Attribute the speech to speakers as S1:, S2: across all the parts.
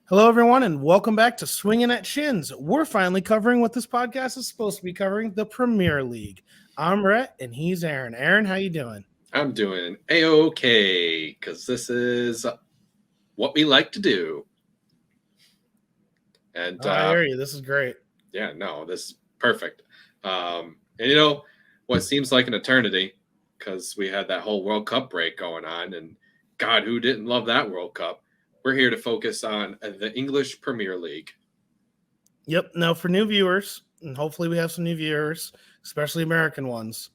S1: Hello, everyone, and welcome back to Swinging at Shins. We're finally covering what this podcast is supposed to be covering, the Premier League. I'm Rhett, and he's Aaron. Aaron, how you doing?
S2: I'm doing A-OK, because this is what we like to do. And
S1: I hear you. This is great.
S2: this is perfect. What seems like an eternity, because we had that whole World Cup break going on, and God, who didn't love that World Cup? We're here to focus on the English Premier League.
S1: Yep. Now, for new viewers, and hopefully we have some new viewers, especially American ones,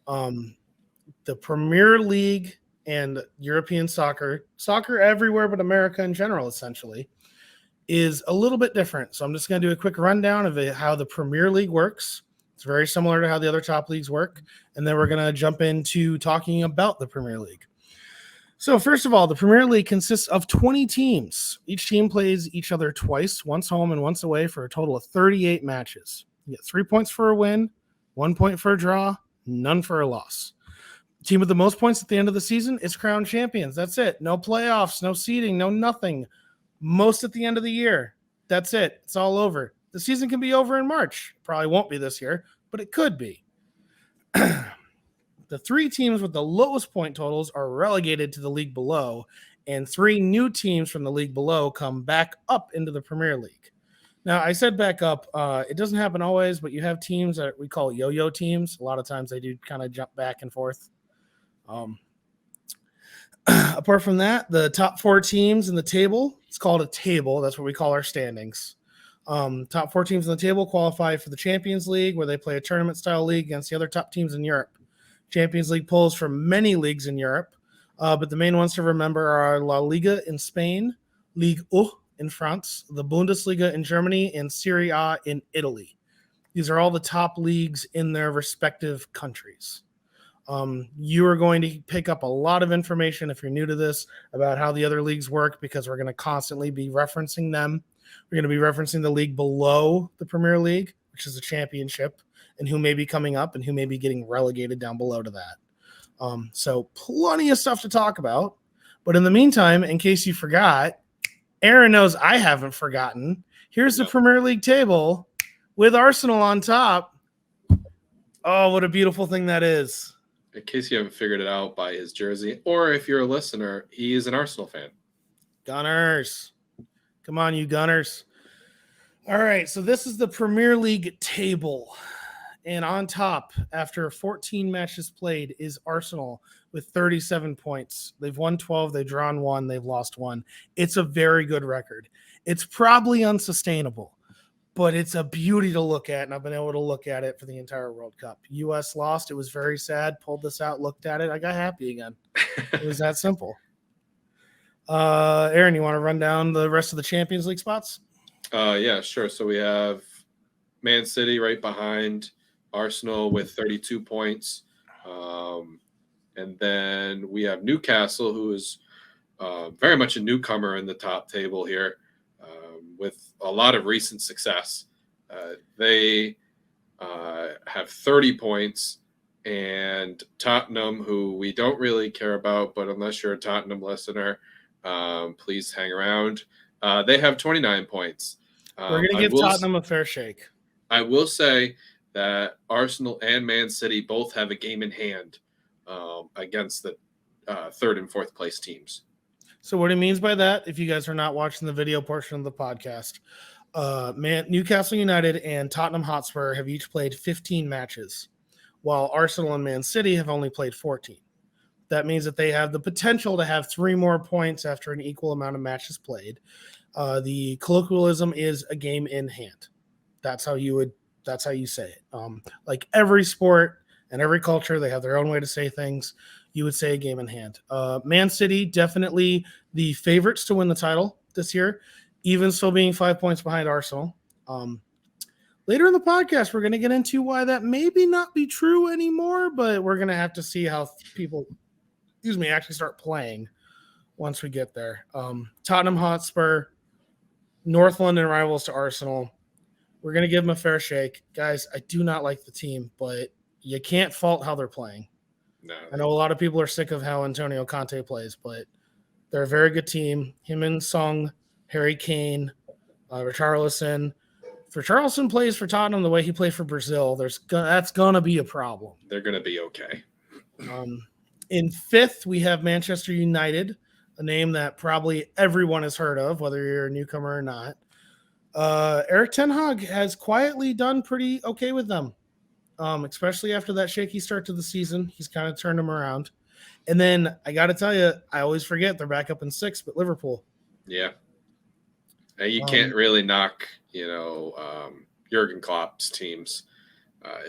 S1: the Premier League and European soccer everywhere but America in general, essentially, is a little bit different. So I'm just going to do a quick rundown of how the Premier League works. It's very similar to how the other top leagues work. And then we're going to jump into talking about the Premier League. So first of all, the Premier League consists of 20 teams. Each team plays each other twice, once home and once away, for a total of 38 matches. You get 3 points for a win, 1 point for a draw, none for a loss. Team with the most points at the end of the season is crowned champions. That's it. No playoffs, no seeding, no nothing. Most at the end of the year. That's it. It's all over. The season can be over in March. Probably won't be this year, but it could be. The 3 teams with the lowest point totals are relegated to the league below, and 3 new teams from the league below come back up into the Premier League. Now, I said back up. It doesn't happen always, but you have teams that we call yo-yo teams. A lot of times they do kind of jump back and forth. Apart from that, the top 4 teams in the table, it's called a table. That's what we call our standings. Top 4 teams in the table qualify for the Champions League, where they play a tournament-style league against the other top teams in Europe. Champions League pulls from many leagues in Europe, but the main ones to remember are La Liga in Spain, Ligue 1 in France, the Bundesliga in Germany, and Serie A in Italy. These are all the top leagues in their respective countries. You are going to pick up a lot of information if you're new to this about how the other leagues work, because we're going to constantly be referencing them. We're going to be referencing the league below the Premier League, which is the championship, and who may be coming up and who may be getting relegated down below to that. So plenty of stuff to talk about. But in the meantime, in case you forgot, Aaron knows I haven't forgotten. Here's the Premier League table with Arsenal on top. Oh, what a beautiful thing that is.
S2: In case you haven't figured it out by his jersey, or if you're a listener, he is an Arsenal fan.
S1: Gunners. Come on, you Gunners. All right, so this is the Premier League table. And on top, after 14 matches played, is Arsenal with 37 points. They've won 12, they've drawn 1, they've lost 1. It's a very good record. It's probably unsustainable, but it's a beauty to look at, and I've been able to look at it for the entire World Cup. U.S. lost. It was very sad. Pulled this out, looked at it. I got happy again. It was that simple. Aaron, you want to run down the rest of the Champions League spots?
S2: Yeah, sure. So we have Man City right behind Arsenal with 32 points. And then we have Newcastle, who is very much a newcomer in the top table here, with a lot of recent success. They have 30 points, and Tottenham, who we don't really care about, but unless you're a Tottenham listener, please hang around. They have 29 points.
S1: We're going to give Tottenham a fair shake.
S2: I will say that Arsenal and Man City both have a game in hand against the 3rd and 4th place teams.
S1: So what it means by that, if you guys are not watching the video portion of the podcast, Newcastle United and Tottenham Hotspur have each played 15 matches, while Arsenal and Man City have only played 14. That means that they have the potential to have 3 more points after an equal amount of matches played. The colloquialism is a game in hand. That's how you say it. Like every sport and every culture, they have their own way to say things. You would say a game in hand. Man City, definitely the favorites to win the title this year, even still being 5 points behind Arsenal. Later in the podcast, we're going to get into why that maybe not be true anymore, but we're going to have to see how people, actually start playing once we get there. Tottenham Hotspur, North London rivals to Arsenal. We're going to give them a fair shake. Guys, I do not like the team, but you can't fault how they're playing.
S2: No.
S1: I know a lot of people are sick of how Antonio Conte plays, but they're a very good team. Him and Song Harry Kane, Richarlison. If Richarlison plays for Tottenham the way he played for Brazil, that's gonna be a problem.
S2: They're gonna be okay.
S1: In fifth, we have Manchester United, a name that probably everyone has heard of, whether you're a newcomer or not. Eric Ten Hag has quietly done pretty okay with them, especially after that shaky start to the season. He's kind of turned them around. And then I got to tell you, I always forget they're back up in sixth, but Liverpool.
S2: Yeah. And you can't really knock, Jurgen Klopp's teams.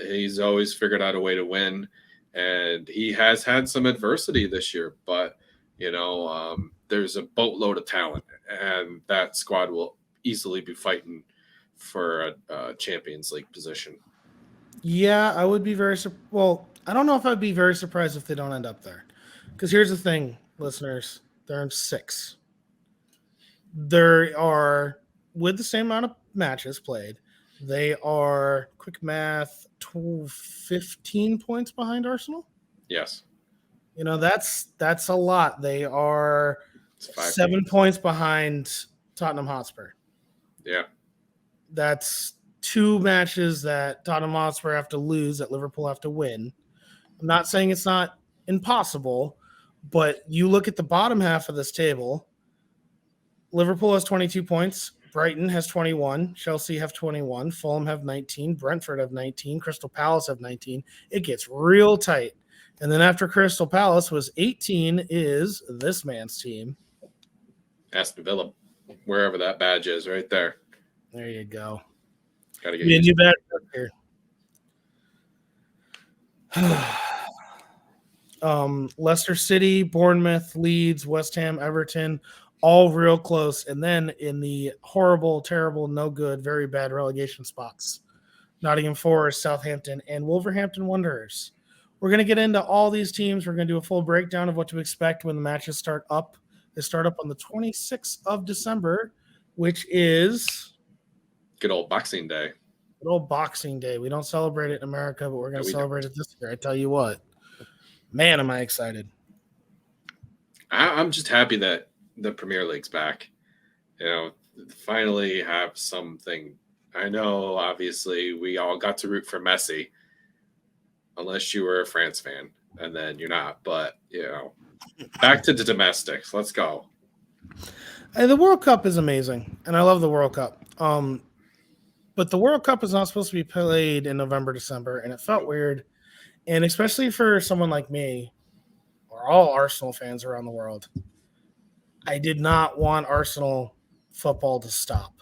S2: He's always figured out a way to win, and he has had some adversity this year, but there's a boatload of talent, and that squad will easily be fighting for a Champions League position.
S1: Yeah, I would be I don't know if I'd be very surprised if they don't end up there. Because here's the thing, listeners, they're in six. There are, with the same amount of matches played, they are, quick math, 15 points behind Arsenal.
S2: Yes.
S1: That's a lot. They are 7 points behind Tottenham Hotspur.
S2: Yeah.
S1: That's 2 matches that Tottenham Hotspur have to lose, that Liverpool have to win. I'm not saying it's not impossible, but you look at the bottom half of this table. Liverpool has 22 points. Brighton has 21. Chelsea have 21. Fulham have 19. Brentford have 19. Crystal Palace have 19. It gets real tight. And then after Crystal Palace was 18 is this man's team.
S2: Aston Villa, wherever that badge is, right there.
S1: There you go.
S2: Got to get
S1: new badge up here. Leicester City, Bournemouth, Leeds, West Ham, Everton, all real close. And then in the horrible, terrible, no good, very bad relegation spots, Nottingham Forest, Southampton, and Wolverhampton Wanderers. We're going to get into all these teams. We're going to do a full breakdown of what to expect when the matches start up. They start up on the 26th of December, which is
S2: good old Boxing Day.
S1: Good old Boxing Day. We don't celebrate it in America, but we're going to celebrate it this year. I tell you what. Man, am I excited.
S2: I'm just happy that the Premier League's back. Finally have something. I know, obviously, we all got to root for Messi, unless you were a France fan, and then you're not. But, back to the domestics. Let's go.
S1: Hey, the World Cup is amazing, and I love the World Cup. But the World Cup is not supposed to be played in November, December, and it felt weird. And especially for someone like me, or all Arsenal fans around the world, I did not want Arsenal football to stop.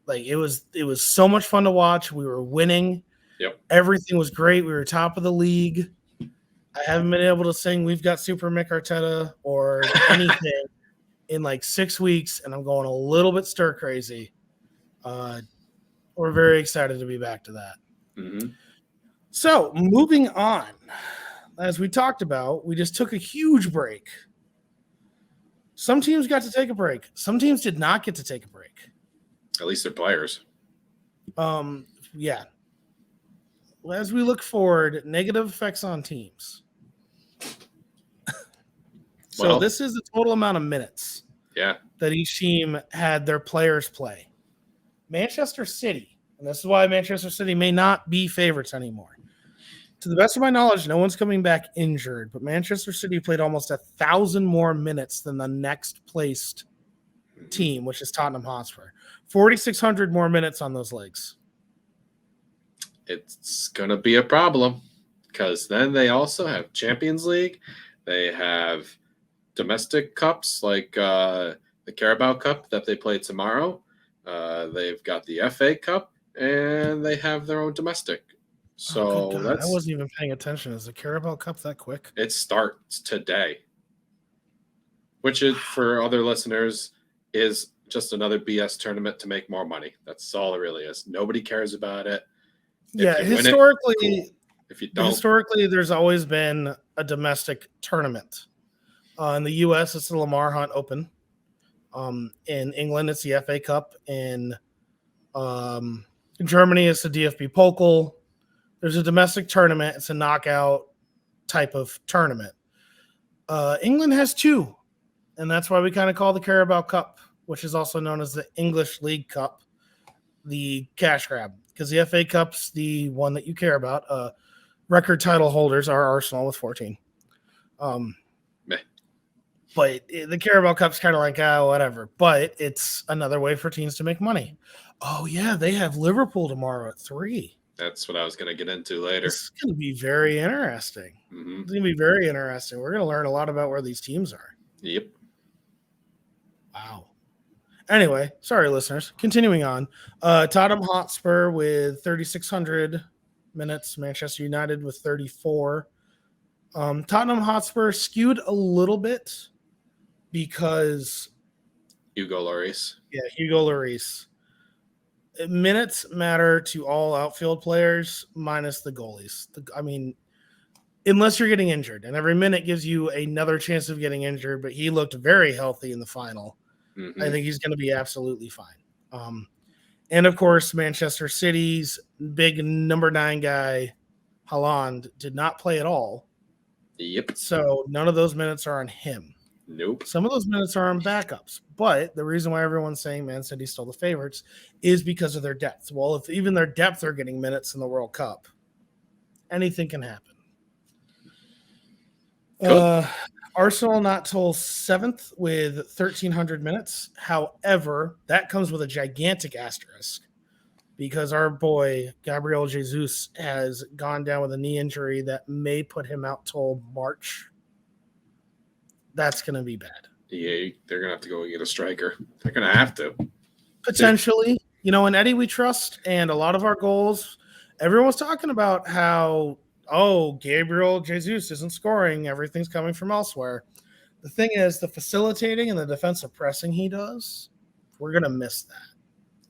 S1: Like, it was so much fun to watch. We were winning.
S2: Yep.
S1: Everything was great. We were top of the league. I haven't been able to sing "We've Got Super Mick Arteta" or anything in like 6 weeks, and I'm going a little bit stir crazy. We're very excited to be back to that.
S2: Mm-hmm.
S1: So, moving on, as we talked about, we just took a huge break. Some teams got to take a break. Some teams did not get to take a break.
S2: At least they're players.
S1: Yeah. As we look forward, negative effects on teams. So this is the total amount of minutes that each team had their players play. Manchester City, and this is why Manchester City may not be favorites anymore. To the best of my knowledge, no one's coming back injured, but Manchester City played almost 1,000 more minutes than the next placed team, which is Tottenham Hotspur. 4,600 more minutes on those legs.
S2: It's going to be a problem because then they also have Champions League. They have domestic cups like the Carabao Cup that they play tomorrow. They've got the FA Cup, and they have their own domestic. So
S1: I wasn't even paying attention. Is the Carabao Cup that quick?
S2: It starts today, which is, for other listeners, is just another BS tournament to make more money. That's all it really is. Nobody cares about it.
S1: Historically,
S2: if you don't,
S1: there's always been a domestic tournament. In the U.S., it's the Lamar Hunt Open. In England, it's the FA Cup. In Germany, it's the DFB Pokal. There's a domestic tournament. It's a knockout type of tournament. England has 2, and that's why we kind of call the Carabao Cup which is also known as the English League Cup, the cash grab, because the FA Cup's the one that you care about. Record title holders are Arsenal with 14. But the Carabao Cup's kind of like, whatever. But it's another way for teams to make money. Oh, yeah, they have Liverpool tomorrow at 3.
S2: That's what I was going to get into later.
S1: It's going to be very interesting.
S2: Mm-hmm.
S1: It's going to be very interesting. We're going to learn a lot about where these teams are.
S2: Yep.
S1: Wow. Anyway, sorry, listeners. Continuing on. Tottenham Hotspur with 3,600 minutes. Manchester United with 34. Tottenham Hotspur skewed a little bit because
S2: Hugo Lloris.
S1: Yeah, Hugo Lloris. Minutes matter to all outfield players minus the goalies. Unless you're getting injured, and every minute gives you another chance of getting injured, but he looked very healthy in the final.
S2: Mm-hmm.
S1: I think he's going to be absolutely fine. And, of course, Manchester City's big number 9 guy, Haaland, did not play at all.
S2: Yep.
S1: So none of those minutes are on him.
S2: Nope.
S1: Some of those minutes are on backups. But the reason why everyone's saying Man City's still the favorites is because of their depth. Well, if even their depth are getting minutes in the World Cup, anything can happen.
S2: Cool.
S1: Arsenal not till 7th with 1,300 minutes. However, that comes with a gigantic asterisk because our boy Gabriel Jesus has gone down with a knee injury that may put him out till March. That's going to be bad.
S2: Yeah, they're going to have to go get a striker. They're going to have to.
S1: Potentially. In Eddie we trust, and a lot of our goals, everyone's talking about how, Gabriel Jesus isn't scoring. Everything's coming from elsewhere. The thing is, the facilitating and the defensive pressing he does, we're going to miss that.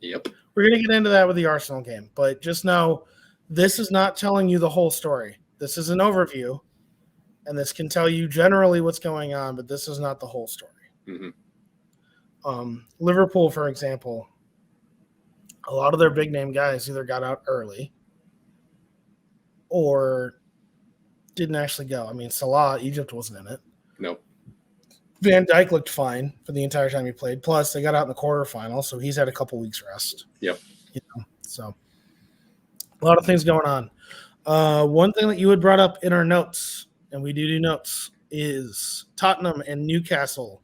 S2: Yep.
S1: We're going to get into that with the Arsenal game, but just know this is not telling you the whole story. This is an overview. And this can tell you generally what's going on, but this is not the whole story.
S2: Mm-hmm.
S1: Liverpool, for example, a lot of their big name guys either got out early or didn't actually go. Salah, Egypt wasn't in it.
S2: Nope.
S1: Van Dijk looked fine for the entire time he played. Plus, they got out in the quarterfinal, so he's had a couple weeks rest.
S2: Yep.
S1: So a lot of things going on. One thing that you had brought up in our notes, and we do notes, is Tottenham and Newcastle.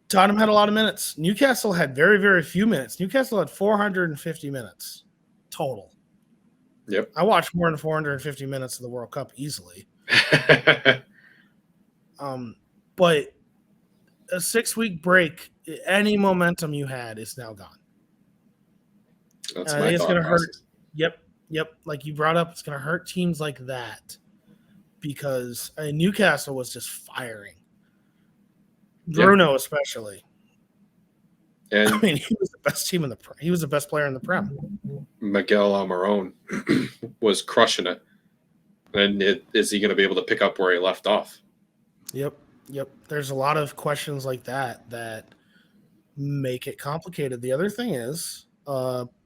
S1: Tottenham had a lot of minutes. Newcastle had very, very few minutes. Newcastle had 450 minutes total.
S2: Yep.
S1: I watched more than 450 minutes of the World Cup easily. But a 6-week break, any momentum you had is now gone.
S2: That's
S1: I
S2: my
S1: think it's going to hurt.
S2: process.
S1: Yep. Like you brought up, it's going to hurt teams like that because Newcastle was just firing. Bruno especially.
S2: And
S1: he was the best team in the Prem. He was the best player in the Prem.
S2: Miguel Almiron was crushing it. And is he going to be able to pick up where he left off?
S1: Yep. There's a lot of questions like that make it complicated. The other thing is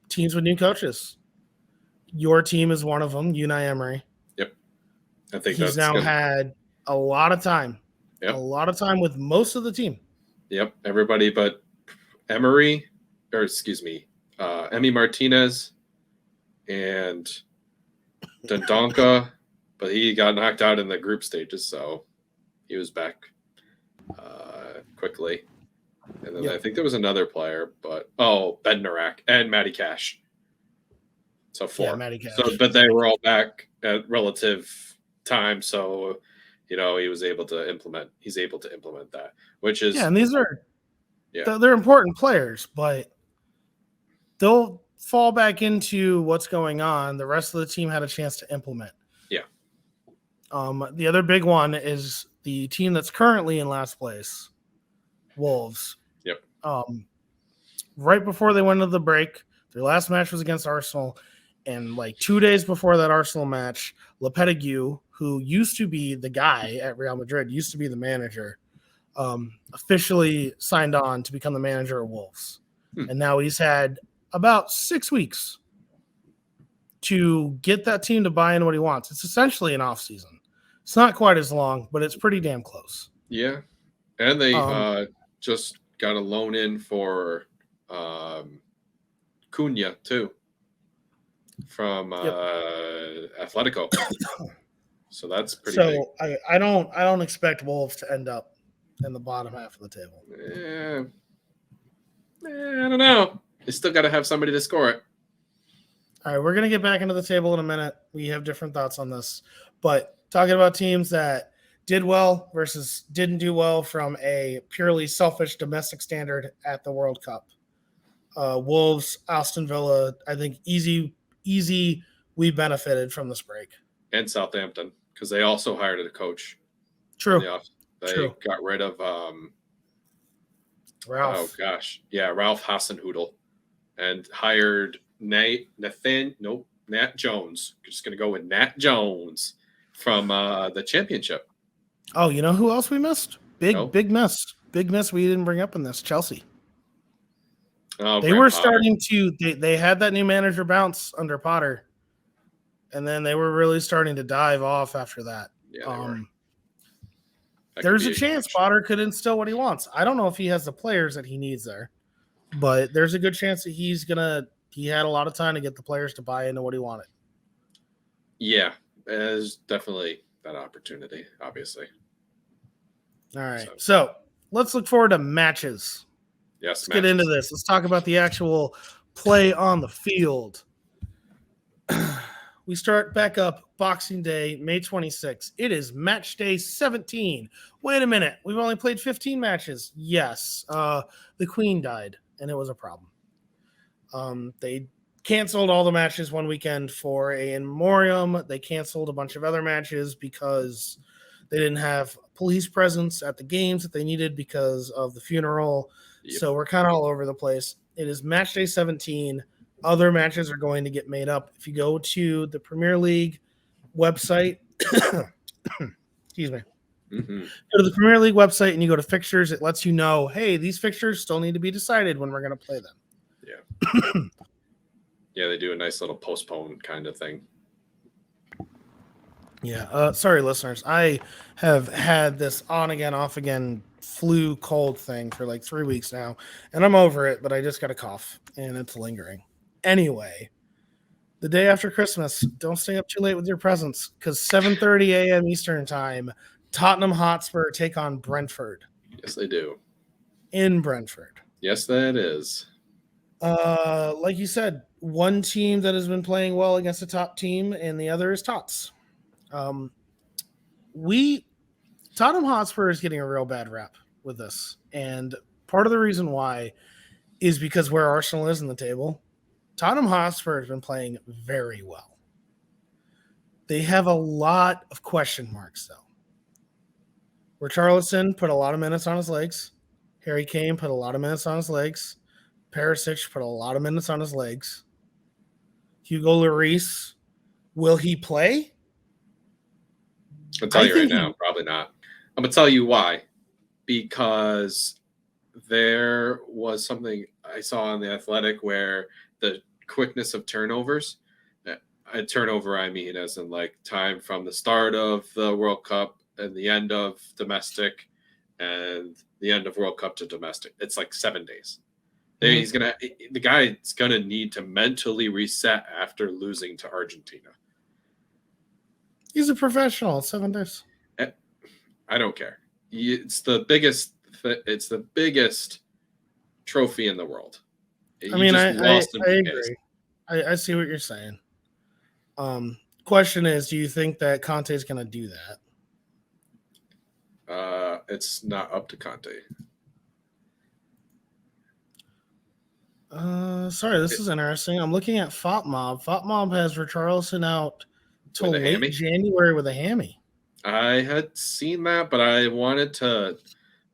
S1: teams with new coaches. Your team is one of them, Unai Emery.
S2: Yep. I think
S1: he's now had a lot of time. Yep. A lot of time with most of the team.
S2: Yep. Everybody but Emi Martinez and Dendonka, but he got knocked out in the group stages, so he was back quickly. And then I think there was another player, but Bednarak and Matty Cash. So 4.
S1: Yeah, Matty Cash.
S2: So, but they were all back at relative time, so he was able to implement. He's able to implement that, which is
S1: and these are they're important players, but they'll fall back into what's going on. The rest of the team had a chance to implement.
S2: Yeah.
S1: The other big one is the team that's currently in last place, Wolves.
S2: Yep.
S1: Right before they went into the break, their last match was against Arsenal, and like 2 days before that Arsenal match, Lopetegui, who used to be the guy at Real Madrid, used to be the manager, officially signed on to become the manager of Wolves. And now he's had about 6 weeks to get that team to buy in what he wants. It's essentially an off season. It's not quite as long, but it's pretty damn close.
S2: Yeah. And they just got a loan in for Cunha too from Atletico. So that's pretty big.
S1: So I don't expect Wolves to end up in the bottom half of the table.
S2: I don't know. They still got to have somebody to score it.
S1: All right, we're going to get back into the table in a minute. We have different thoughts on this. But talking about teams that did well versus didn't do well from a purely selfish domestic standard at the World Cup. Wolves, Aston Villa, I think easy, we benefited from this break.
S2: And Southampton, because they also hired a coach.
S1: True.
S2: They got rid of
S1: Ralph.
S2: Oh gosh, yeah, Ralph Hasenhudl, and hired Nat Jones. Just gonna go with Nat Jones from the championship.
S1: Oh, you know who else we missed? Big miss we didn't bring up in this. Chelsea.
S2: Oh,
S1: they were starting to. They had that new manager bounce under Potter, and then they were really starting to dive off after that.
S2: Yeah,
S1: there's a chance Potter could instill what he wants. I don't know if he has the players that he needs there, but there's a good chance that he had a lot of time to get the players to buy into what he wanted.
S2: Yeah, there's definitely that opportunity, obviously.
S1: All right. So let's look forward to matches.
S2: Yes,
S1: let's get into this. Let's talk about the actual play on the field. We start back up Boxing Day, May 26th. It is match day 17. Wait a minute. We've only played 15 matches. Yes. The Queen died, and it was a problem. They canceled all the matches one weekend for a in memoriam. They canceled a bunch of other matches because they didn't have police presence at the games that they needed because of the funeral. Yep. So we're kind of all over the place. It is match day 17. Other matches are going to get made up. If you go to the Premier League website, excuse me, go to the Premier League website and you go to fixtures, it lets you know, hey, these fixtures still need to be decided when we're going to play them.
S2: Yeah. Yeah, they do a nice little postpone kind of thing.
S1: Yeah. Sorry, listeners. I have had this on again, off again flu cold thing for like 3 weeks now, and I'm over it, but I just got a cough and it's lingering. Anyway, the day after Christmas, don't stay up too late with your presents because 7:30 a.m. Eastern time, Tottenham Hotspur take on Brentford.
S2: Yes, they do.
S1: In Brentford.
S2: Yes, that is.
S1: Like you said, one team that has been playing well against a top team, and the other is Tots. Tottenham Hotspur is getting a real bad rap with this, and part of the reason why is because where Arsenal is in the table. Tottenham Hotspur has been playing very well. They have a lot of question marks, though. Richarlison put a lot of minutes on his legs. Harry Kane put a lot of minutes on his legs. Perisic put a lot of minutes on his legs. Hugo Lloris, will he play?
S2: I'll tell you right now, probably not. I'm going to tell you why. Because there was something I saw on The Athletic where the quickness of turnovers, a turnover I mean as in like time from the start of the World Cup and the end of domestic and the end of World Cup to domestic. It's like 7 days. Mm-hmm. The guy's gonna need to mentally reset after losing to Argentina.
S1: He's a professional. 7 days.
S2: I don't care. It's the biggest. It's the biggest trophy in the world.
S1: I mean, I agree. I see what you're saying. Question is, do you think that Conte is going to do
S2: that? It's not up to Conte.
S1: Sorry, this is interesting. I'm looking at FotMob. FotMob has Richarlison out till late January with a hammy.
S2: I had seen that, but I wanted to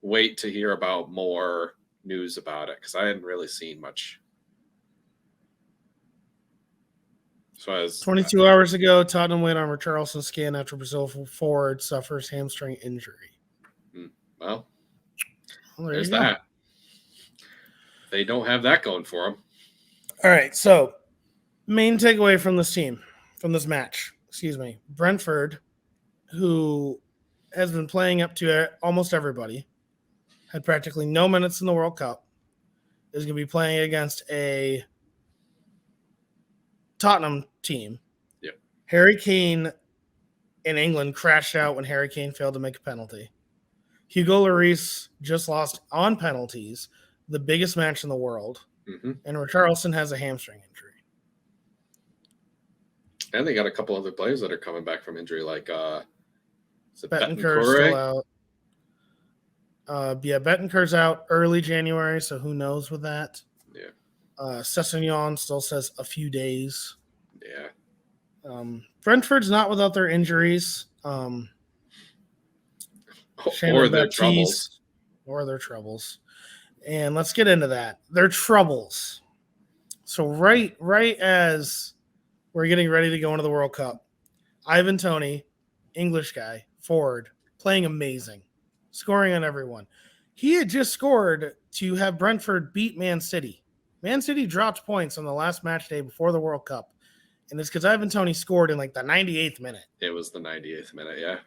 S2: wait to hear about more news about it because I hadn't really seen much. So
S1: 22 hours ago, Tottenham went on Richarlison's scan after Brazil forward suffers hamstring injury.
S2: Well, there's that. They don't have that going for them.
S1: All right, so main takeaway from this match, Brentford, who has been playing up to almost everybody, had practically no minutes in the World Cup, is going to be playing against a Tottenham team.
S2: Yep.
S1: Harry Kane in England crashed out when Harry Kane failed to make a penalty. Hugo Lloris just lost on penalties, the biggest match in the world.
S2: Mm-hmm.
S1: And Richarlison has a hamstring injury.
S2: And they got a couple other players that are coming back from injury, like
S1: Betancourt's still out. Betancourt's out early January, so who knows with that.
S2: Yeah.
S1: Sessegnon still says a few days.
S2: Yeah.
S1: Brentford's not without their injuries.
S2: Or their troubles.
S1: Or their troubles. And let's get into that. Their troubles. So right as we're getting ready to go into the World Cup, Ivan Toney, English guy, forward, playing amazing, scoring on everyone. He had just scored to have Brentford beat Man City. Man City dropped points on the last match day before the World Cup. And it's because Ivan Toney scored in like the 98th minute.
S2: It was the 98th minute, yeah.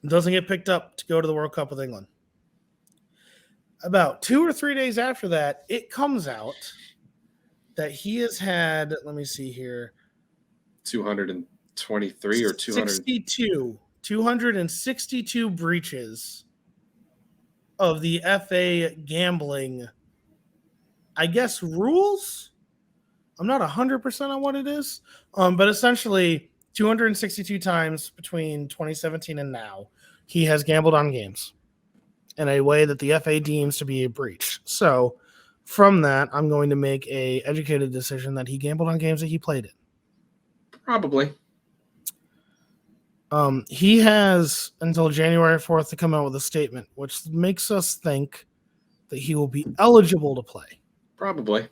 S1: Doesn't get picked up to go to the World Cup with England. About 2 or 3 days after that, it comes out that he has had, let me see here,
S2: 223 or
S1: 262 breaches of the FA gambling, I guess, rules. I'm not 100% on what it is, but essentially 262 times between 2017 and now, he has gambled on games in a way that the FA deems to be a breach. So from that, I'm going to make a educated decision that he gambled on games that he played in.
S2: Probably.
S1: He has until January 4th to come out with a statement, which makes us think that he will be eligible to play.
S2: Probably.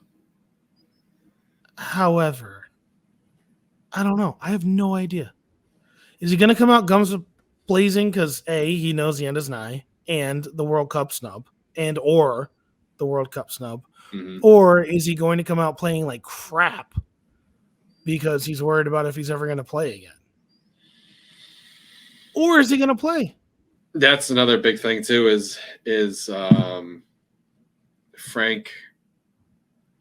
S1: However, I don't know. I have no idea. Is he going to come out guns blazing because A, he knows the end is nigh, and the World Cup snub, or the World Cup snub,
S2: mm-hmm.
S1: or is he going to come out playing like crap because he's worried about if he's ever going to play again? Or is he going to play?
S2: That's another big thing too. Is Frank?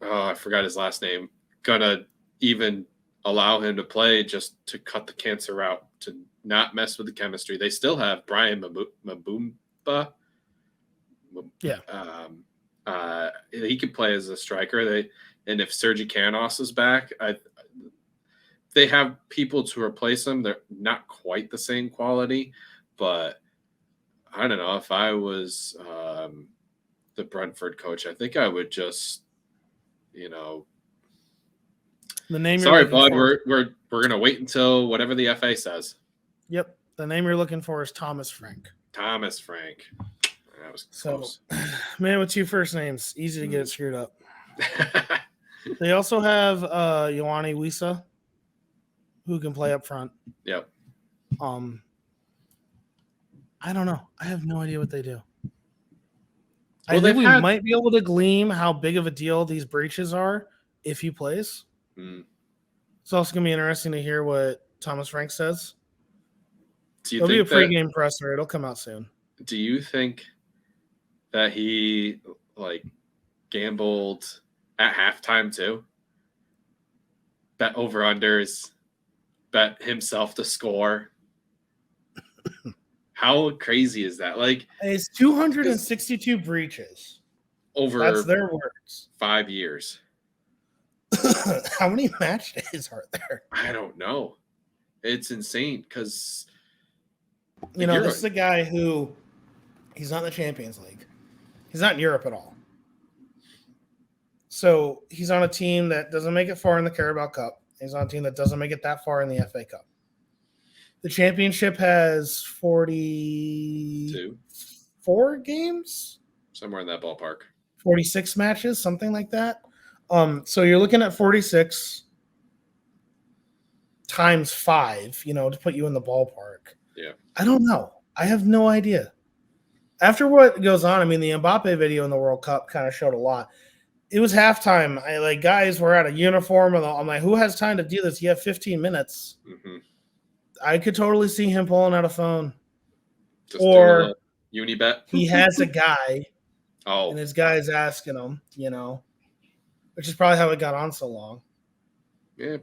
S2: Oh, I forgot his last name. Gonna even allow him to play just to cut the cancer out, to not mess with the chemistry. They still have Brian Mabumba.
S1: Yeah.
S2: He could play as a striker. And if Sergi Canos is back, they have people to replace him. They're not quite the same quality, but I don't know. If I was the Brentford coach, I think I would just,
S1: the name.
S2: Sorry, bud. We're gonna wait until whatever the FA says.
S1: Yep, the name you're looking for is Thomas Frank.
S2: Thomas Frank. That was
S1: close. Man with two first names, easy to get it screwed up. They also have Ioane Wissa, who can play up front.
S2: Yep.
S1: I don't know. I have no idea what they do. Well, I think we might be able to glean how big of a deal these breaches are if he plays. It's also going to be interesting to hear what Thomas Frank says. It'll be a pre-game presser. It'll come out soon.
S2: Do you think that he gambled at halftime too? Bet over-unders, bet himself to score. How crazy is that?
S1: It's 262 breaches. That's their words.
S2: 5 years.
S1: How many match days are there?
S2: I don't know. It's insane because
S1: this is a guy who he's not in the Champions League. He's not in Europe at all. So he's on a team that doesn't make it far in the Carabao Cup. He's on a team that doesn't make it that far in the FA Cup. The championship has 44 games?
S2: Somewhere in that ballpark.
S1: 46 matches, something like that. So you're looking at 46 times 5, to put you in the ballpark.
S2: Yeah.
S1: I don't know. I have no idea. After what goes on, the Mbappe video in the World Cup kind of showed a lot. It was halftime. Guys were out of uniform. And I'm like, who has time to do this? You have 15 minutes.
S2: Mm-hmm.
S1: I could totally see him pulling out a phone.
S2: Just doing a
S1: or
S2: little uni bet.
S1: he has a guy
S2: Oh,
S1: and his guy's asking him, which is probably how it got on so long.
S2: yeah.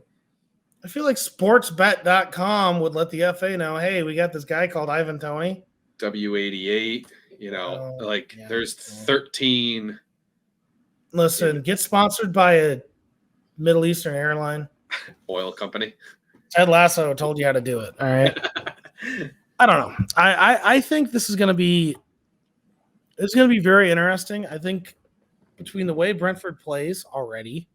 S1: I feel like sportsbet.com would let the FA know, hey, we got this guy called Ivan Toney.
S2: W88, there's 13.
S1: Listen, get sponsored by a Middle Eastern airline.
S2: Oil company.
S1: Ted Lasso told you how to do it. All right. I don't know. I think this is going to be very interesting. I think between the way Brentford plays already,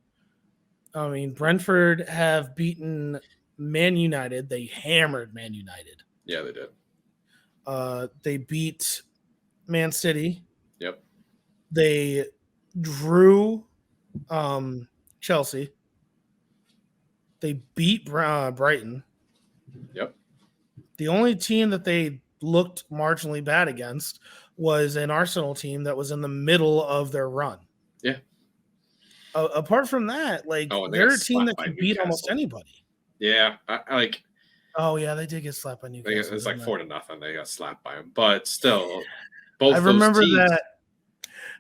S1: I mean, Brentford have beaten Man United. They hammered Man United.
S2: Yeah, they did.
S1: They beat Man City.
S2: Yep.
S1: They drew Chelsea. They beat Brighton.
S2: Yep.
S1: The only team that they looked marginally bad against was an Arsenal team that was in the middle of their run.
S2: Yeah.
S1: Apart from that, they're a team that can beat almost anybody.
S2: Yeah,
S1: Oh yeah, they did get slapped by Newcastle.
S2: It's like 4-0. They got slapped by them, but still,
S1: I remember that.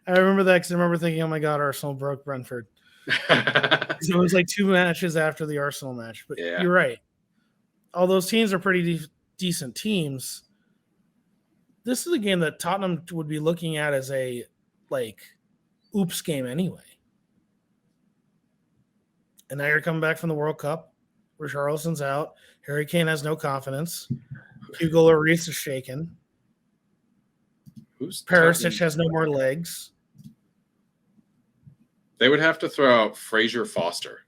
S1: I remember that because I remember thinking, "Oh my God, Arsenal broke Brentford." It was like 2 matches after the Arsenal match. But
S2: yeah.
S1: You're right. All those teams are pretty decent teams. This is a game that Tottenham would be looking at as a oops game anyway. And now you're coming back from the World Cup. Richarlison's out. Harry Kane has no confidence. Hugo Lloris is shaken. Perisic has no more legs.
S2: They would have to throw out Fraser Foster.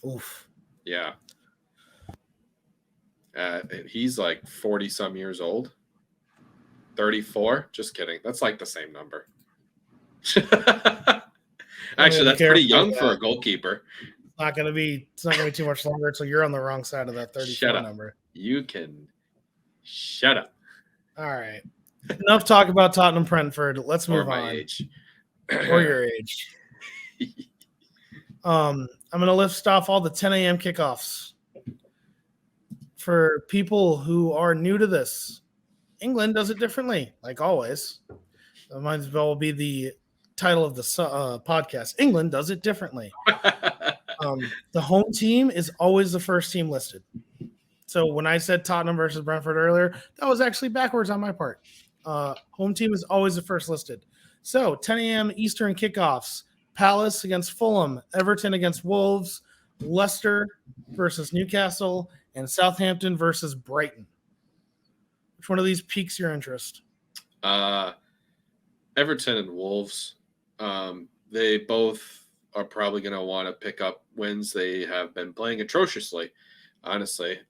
S1: Oof.
S2: Yeah. He's like 40-some years old. 34? Just kidding. That's like the same number. Actually, that's pretty young for a goalkeeper.
S1: It's not going to be too much longer until you're on the wrong side of that 34 number.
S2: You can shut up.
S1: All right. Enough talk about Tottenham Brentford. Let's move on.
S2: Age.
S1: Or your age. I'm going to list off all the 10 a.m. kickoffs. For people who are new to this, England does it differently, like always. That might as well be the title of the podcast. England does it differently. The home team is always the first team listed. So when I said Tottenham versus Brentford earlier, that was actually backwards on my part. Home team is always the first listed. So 10 a.m. Eastern kickoffs. Palace against Fulham, Everton against Wolves, Leicester versus Newcastle, and Southampton versus Brighton. Which one of these piques your interest?
S2: Everton and Wolves. They both are probably going to want to pick up wins. They have been playing atrociously, honestly.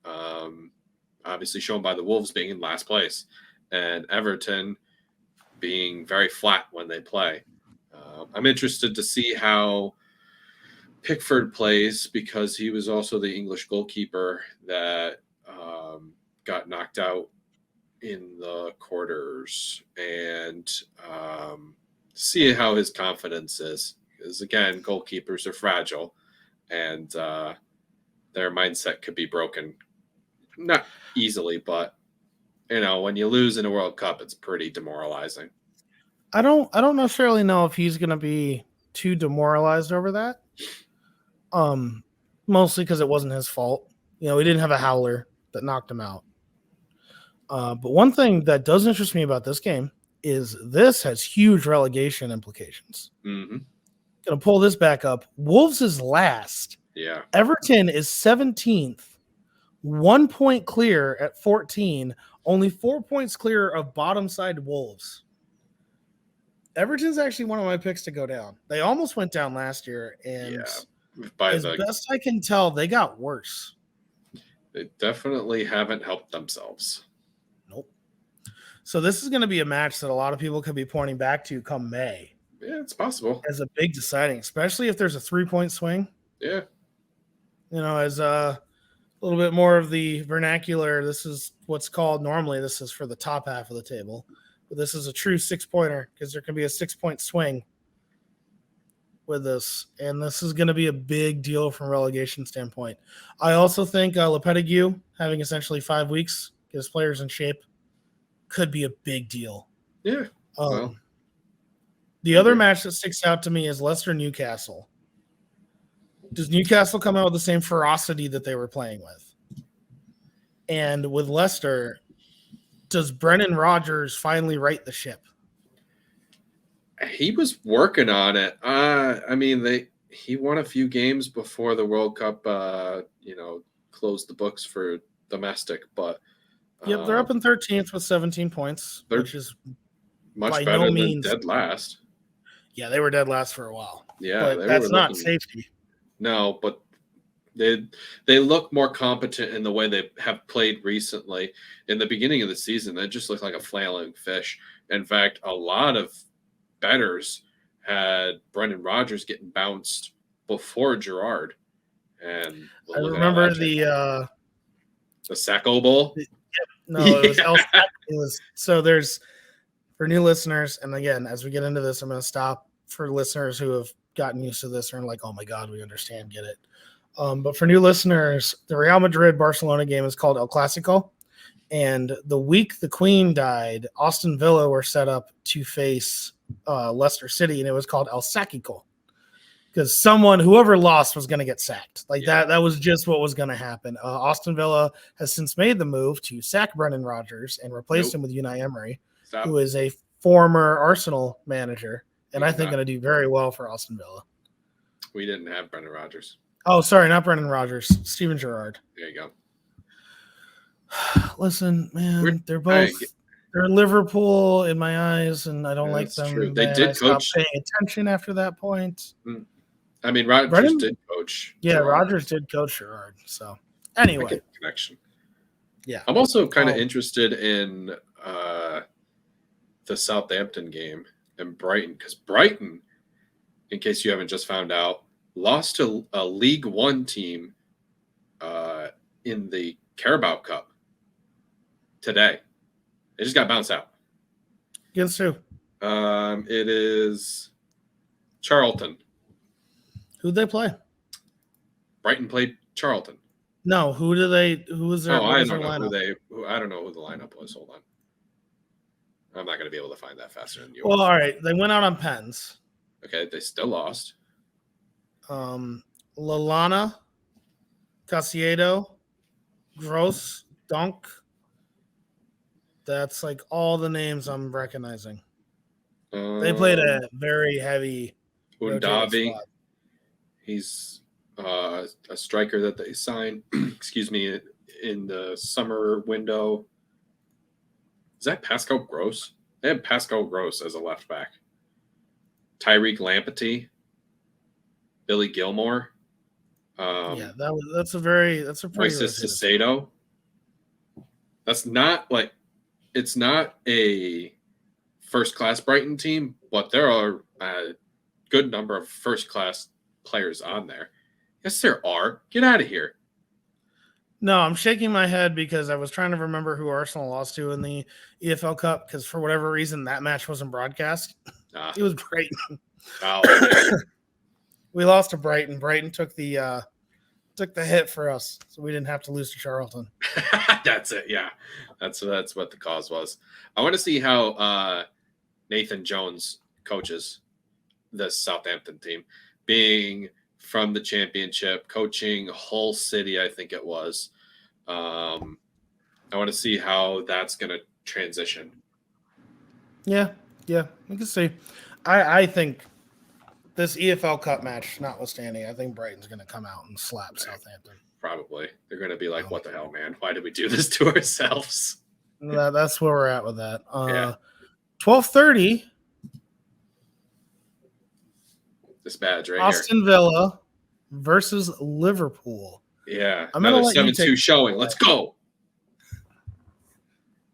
S2: Obviously shown by the Wolves being in last place and Everton being very flat when they play. I'm interested to see how Pickford plays because he was also the English goalkeeper that got knocked out in the quarters, and see how his confidence is. Because again, goalkeepers are fragile, and their mindset could be broken. Not easily, but when you lose in a World Cup, it's pretty demoralizing.
S1: I don't necessarily know if he's going to be too demoralized over that. Mostly because it wasn't his fault. He didn't have a howler that knocked him out. But one thing that does interest me about this game is this has huge relegation implications.
S2: Mm-hmm.
S1: Going to pull this back up. Wolves is last.
S2: Yeah.
S1: Everton is 17th. 1 point clear at 14. Only 4 points clear of bottom side Wolves. Everton's actually one of my picks to go down. They almost went down last year, and best I can tell, they got worse.
S2: They definitely haven't helped themselves.
S1: Nope. So this is going to be a match that a lot of people could be pointing back to come May.
S2: Yeah, it's possible.
S1: As a big deciding, especially if there's a 3-point swing.
S2: Yeah.
S1: As a little bit more of the vernacular, this is what's called normally, this is for the top half of the table. But this is a true 6-pointer because there can be a 6-point swing with this. And this is going to be a big deal from a relegation standpoint. I also think Lopetegui having essentially 5 weeks get his players in shape, could be a big deal.
S2: Yeah. Well,
S1: The other match that sticks out to me is Leicester-Newcastle. Does Newcastle come out with the same ferocity that they were playing with? And with Leicester, does Brendan Rodgers finally right the ship?
S2: he was working on it. I mean, he won a few games before the World Cup, closed the books for domestic, but
S1: Yep, they're up in 13th with 17 points, which is
S2: much
S1: by
S2: better
S1: no
S2: than
S1: means
S2: dead last.
S1: Yeah, they were dead last for a while.
S2: Yeah,
S1: but that's not safety.
S2: No, but they look more competent in the way they have played recently. In the beginning of the season, they just looked like a flailing fish. In fact, a lot of bettors had Brendan Rodgers getting bounced before Gerrard. And
S1: I remember the
S2: Sacco Bowl.
S1: It was El Sacco. So there's, for new listeners, and again, as we get into this, I'm going to stop for listeners who have gotten used to this and are like, oh my God, we understand, get it. But for new listeners, the Real Madrid-Barcelona game is called El Clásico. And the week the Queen died, Aston Villa were set up to face Leicester City, and it was called El Sacico. Because whoever lost was going to get sacked. That was just what was going to happen. Aston Villa has since made the move to sack Brendan Rodgers and replace him with Unai Emery, who is a former Arsenal manager, and I think going to do very well for Aston Villa.
S2: We didn't have Brendan Rodgers.
S1: Oh, sorry, not Brendan Rodgers. Steven Gerrard.
S2: There you go.
S1: Listen, man, they're Liverpool in my eyes, and I don't like them.
S2: True. They did coach.
S1: Paying attention after that point.
S2: I mean, Rodgers did coach.
S1: Yeah, Rodgers did coach Gerrard. So anyway,
S2: connection.
S1: Yeah,
S2: I'm also kind of interested in the Southampton game and Brighton, because Brighton, in case you haven't just found out, lost to a League One team in the Carabao Cup today. They just got bounced out.
S1: Against who?
S2: It is Charlton.
S1: Who'd they play?
S2: Brighton played Charlton.
S1: No, who was their?
S2: I don't know who the lineup was. Hold on. I'm not going to be able to find that faster than you.
S1: Well, all right. They went out on pens.
S2: Okay, they still lost.
S1: Lallana, Caicedo, Gross, Dunk. That's like all the names I'm recognizing. They played a very heavy
S2: Undavi. He's a striker that they signed, in the summer window. Is that Pascal Gross? They had Pascal Gross as a left back. Tyreek Lamptey, Billy Gilmore.
S1: That's a pretty
S2: Moises Caicedo. That's not like, it's not a first-class Brighton team, but there are a good number of first-class players on there. Yes, there are. Get out of here.
S1: No, I'm shaking my head because I was trying to remember who Arsenal lost to in the EFL Cup, because for whatever reason that match wasn't broadcast. It was Brighton. We lost to Brighton. Brighton took the hit for us, so we didn't have to lose to Charlton.
S2: That's it. Yeah, that's what the cause was. I want to see how Nathan Jones coaches this Southampton team, being from the Championship, coaching Hull City, I think it was. I want to see how that's going to transition.
S1: Yeah, we can see. I think this EFL Cup match notwithstanding, I think Brighton's going to come out and slap Southampton.
S2: Probably. They're going to be like, what the hell, man? Why did we do this to ourselves?
S1: That's where we're at with that. 12:30.
S2: This badge right
S1: Aston Villa versus Liverpool.
S2: Yeah. Another 7-2 showing. Let's go.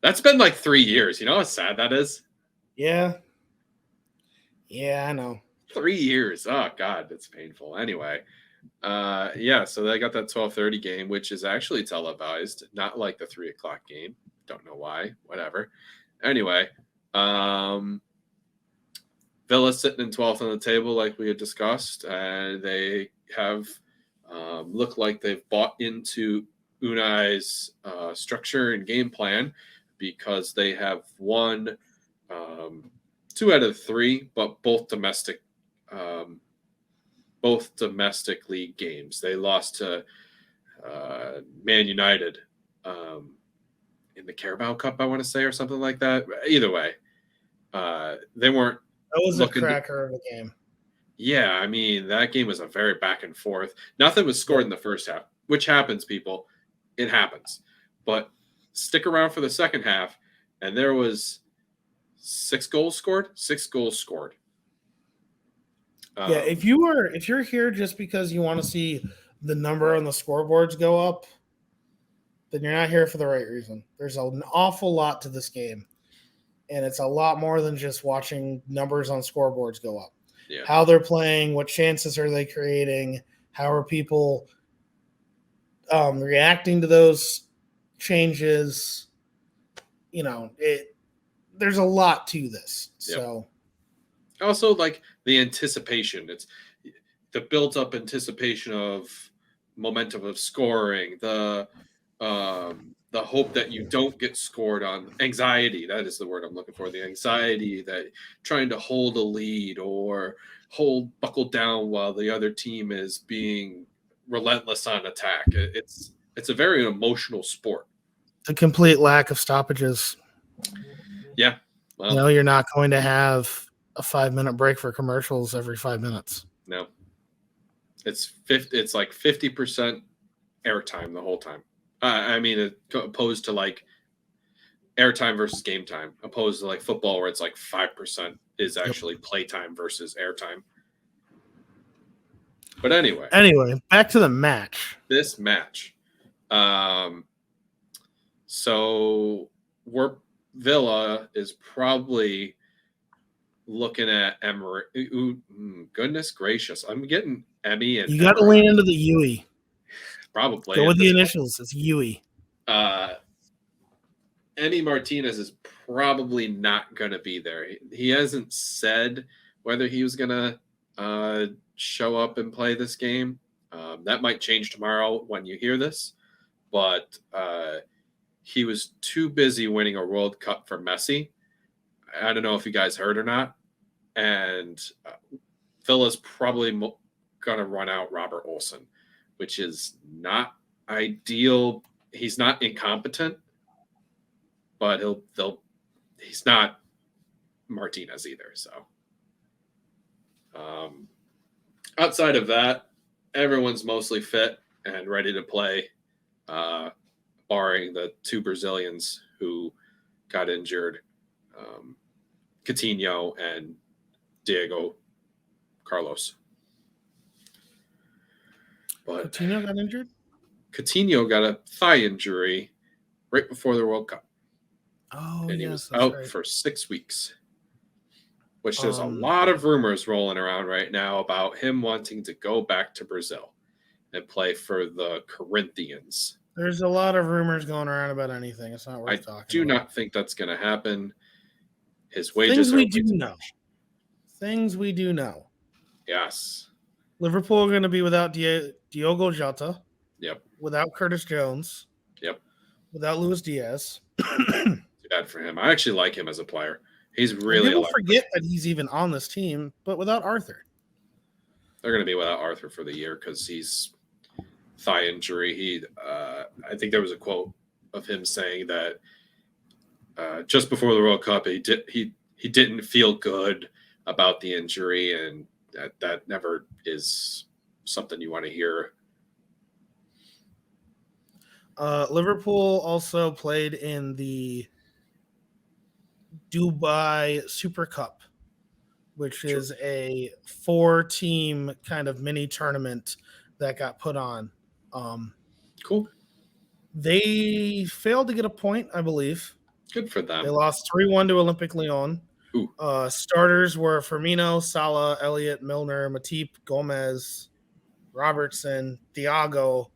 S2: That's been like 3 years. You know how sad that is?
S1: Yeah. Yeah, I know.
S2: 3 years. Oh, God, that's painful. Anyway, so they got that 12:30 game, which is actually televised, not like the 3 o'clock game. Don't know why. Whatever. Anyway, Villa sitting in 12th on the table, like we had discussed, and they have looked like they've bought into Unai's structure and game plan because they have won 2 out of 3, but both domestic league games. They lost to Man United in the Carabao Cup, I want to say, or something like that. Either way, they weren't.
S1: That was a cracker of a game.
S2: Yeah, I mean, that game was a very back and forth. Nothing was scored in the first half, which happens, people. It happens. But stick around for the second half, and there was 6 goals scored. 6 goals scored.
S1: Yeah, if you're here just because you want to see the number on the scoreboards go up, then you're not here for the right reason. There's an awful lot to this game, and it's a lot more than just watching numbers on scoreboards go up.
S2: Yeah.
S1: How they're playing, what chances are they creating, how are people reacting to those changes? You know, there's a lot to this.
S2: Yep.
S1: So
S2: also, like the anticipation, it's the built-up anticipation of momentum of scoring, the hope that you don't get scored on, anxiety, that is the word I'm looking for, the anxiety that trying to hold a lead or buckle down while the other team is being relentless on attack. It's a very emotional sport.
S1: The complete lack of stoppages.
S2: Yeah.
S1: Well, you're not going to have a 5-minute break for commercials every 5 minutes.
S2: No. It's like 50% airtime the whole time. I mean, opposed to like airtime versus game time, opposed to like football where it's like 5% is actually playtime versus airtime. But anyway,
S1: back to the match.
S2: This match. So Villa is probably looking at Emery. Ooh, goodness gracious. I'm getting Emmy and
S1: you got to lean into the Yui.
S2: Probably.
S1: Go with the initials. It's Yui.
S2: Emmy Martinez is probably not going to be there. He hasn't said whether he was going to show up and play this game. That might change tomorrow when you hear this. But he was too busy winning a World Cup for Messi. I don't know if you guys heard or not. And Villa's probably going to run out Robert Olsen, which is not ideal. He's not incompetent, but he's not Martinez either. So outside of that, everyone's mostly fit and ready to play, barring the 2 Brazilians who got injured, Coutinho and Diego Carlos. But
S1: Coutinho got injured?
S2: Coutinho got a thigh injury right before the World Cup.
S1: Oh,
S2: and he was out for 6 weeks, which there's a lot of rumors rolling around right now about him wanting to go back to Brazil and play for the Corinthians.
S1: There's a lot of rumors going around about anything. It's not worth talking about.
S2: I do not think that's going to happen. His wages
S1: Things we do know. Things we do know.
S2: Yes.
S1: Liverpool are going to be without Diogo Jota.
S2: Yep.
S1: Without Curtis Jones.
S2: Yep.
S1: Without Luis Diaz.
S2: Too bad for him. I actually like him as a player. He's really.
S1: People forget that he's even on this team, but without Arthur.
S2: They're going to be without Arthur for the year because he's thigh injury. I think there was a quote of him saying that just before the World Cup, he didn't feel good about the injury, and that never is something you want to hear.
S1: Liverpool also played in the Dubai Super Cup, which is a 4-team kind of mini tournament that got put on.
S2: Cool.
S1: They failed to get a point, I believe.
S2: Good for them.
S1: They lost 3-1 to Olympic Lyon. Starters were Firmino, Salah, Elliott, Milner, Matip, Gomez, Robertson, Thiago.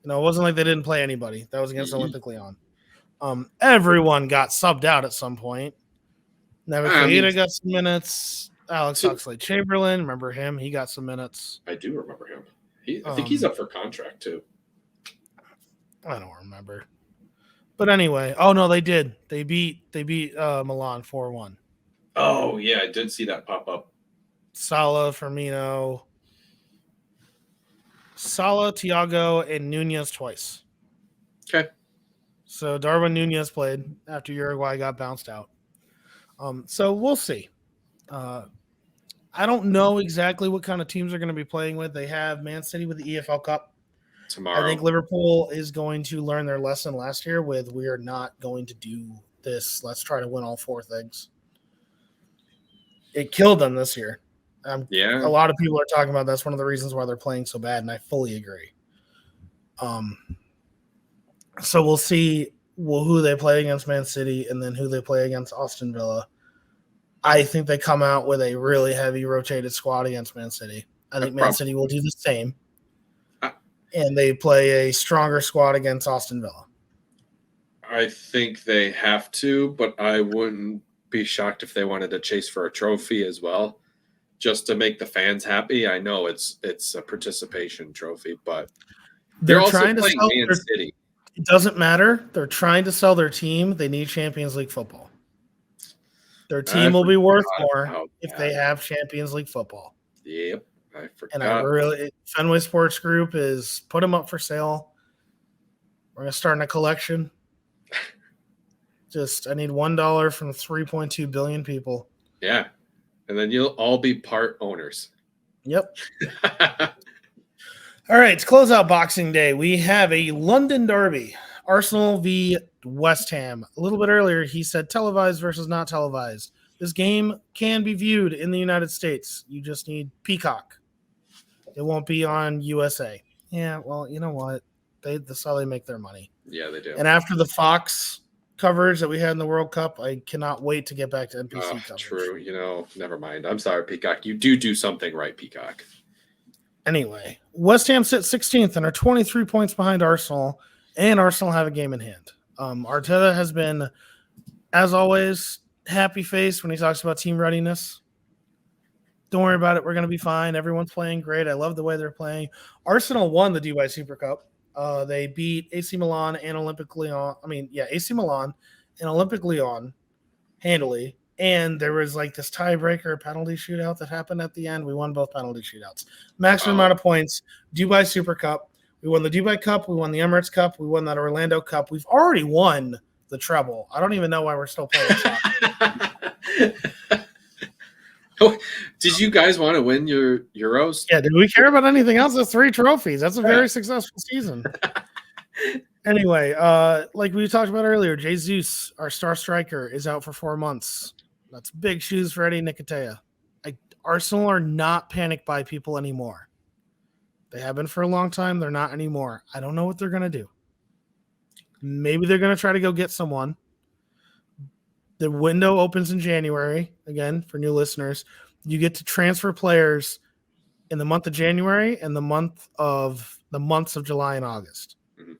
S1: It wasn't like they didn't play anybody. That was against Olympic Lyon. Everyone got subbed out at some point. Navigator got some minutes. Alex Oxlade-Chamberlain, remember him? He got some minutes.
S2: I do remember him. I think he's up for contract too.
S1: I don't remember. But anyway, oh no, they did. They beat Milan 4-1.
S2: Oh yeah, I did see that pop up.
S1: Salah, Firmino, Thiago, and Nunez twice.
S2: Okay.
S1: So Darwin Nunez played after Uruguay got bounced out. So we'll see. I don't know exactly what kind of teams are going to be playing with. They have Man City with the EFL Cup.
S2: Tomorrow.
S1: I think Liverpool is going to learn their lesson last year with we are not going to do this. Let's try to win all four things. It killed them this year.
S2: Yeah.
S1: A lot of people are talking about that's one of the reasons why they're playing so bad, and I fully agree. So we'll see who they play against Man City and then who they play against Aston Villa. I think they come out with a really heavy rotated squad against Man City. I think Man City will do the same. And they play a stronger squad against Aston Villa.
S2: I think they have to, but I wouldn't be shocked if they wanted to chase for a trophy as well, just to make the fans happy. I know it's a participation trophy, but they're also
S1: trying
S2: playing
S1: to
S2: Man City.
S1: It doesn't matter. They're trying to sell their team. They need Champions League football. Their team will be worth more if they have Champions League football.
S2: Yep, I forgot.
S1: And Fenway Sports Group is put them up for sale. We're going to start in a collection. I need $1 from 3.2 billion people.
S2: Yeah, and then you'll all be part owners.
S1: Yep. All right, to close out Boxing Day, we have a London derby, Arsenal v. West Ham. A little bit earlier, he said televised versus not televised. This game can be viewed in the United States. You just need Peacock. It won't be on USA. Yeah, well, you know what? That's how they make their money.
S2: Yeah, they do.
S1: And after the Fox coverage that we had in the World Cup, I cannot wait to get back to NBC coverage.
S2: True. Never mind. I'm sorry, Peacock. You do something right, Peacock.
S1: Anyway, West Ham sits 16th and are 23 points behind Arsenal, and Arsenal have a game in hand. Arteta has been, as always, happy face when he talks about team readiness. Don't worry about it. We're going to be fine. Everyone's playing great. I love the way they're playing. Arsenal won the Dubai Super Cup. They beat AC Milan and Olympic Lyon. AC Milan and Olympic Lyon handily. And there was like this tiebreaker penalty shootout that happened at the end. We won both penalty shootouts. Maximum amount of points. Dubai Super Cup. We won the Dubai Cup. We won the Emirates Cup. We won that Orlando Cup. We've already won the treble. I don't even know why we're still playing soccer.
S2: Did you guys want to win your Euros?
S1: Yeah, did we care about anything else? That's 3 trophies. That's a very successful season. Anyway, like we talked about earlier, Jesus, our star striker, is out for 4 months. That's big shoes for Eddie Nketiah. Arsenal are not panicked by people anymore. They have been for a long time. They're not anymore. I don't know what they're going to do. Maybe they're going to try to go get someone. The window opens in January. Again, for new listeners, you get to transfer players in the month of January and the months of July and August. Mm-hmm.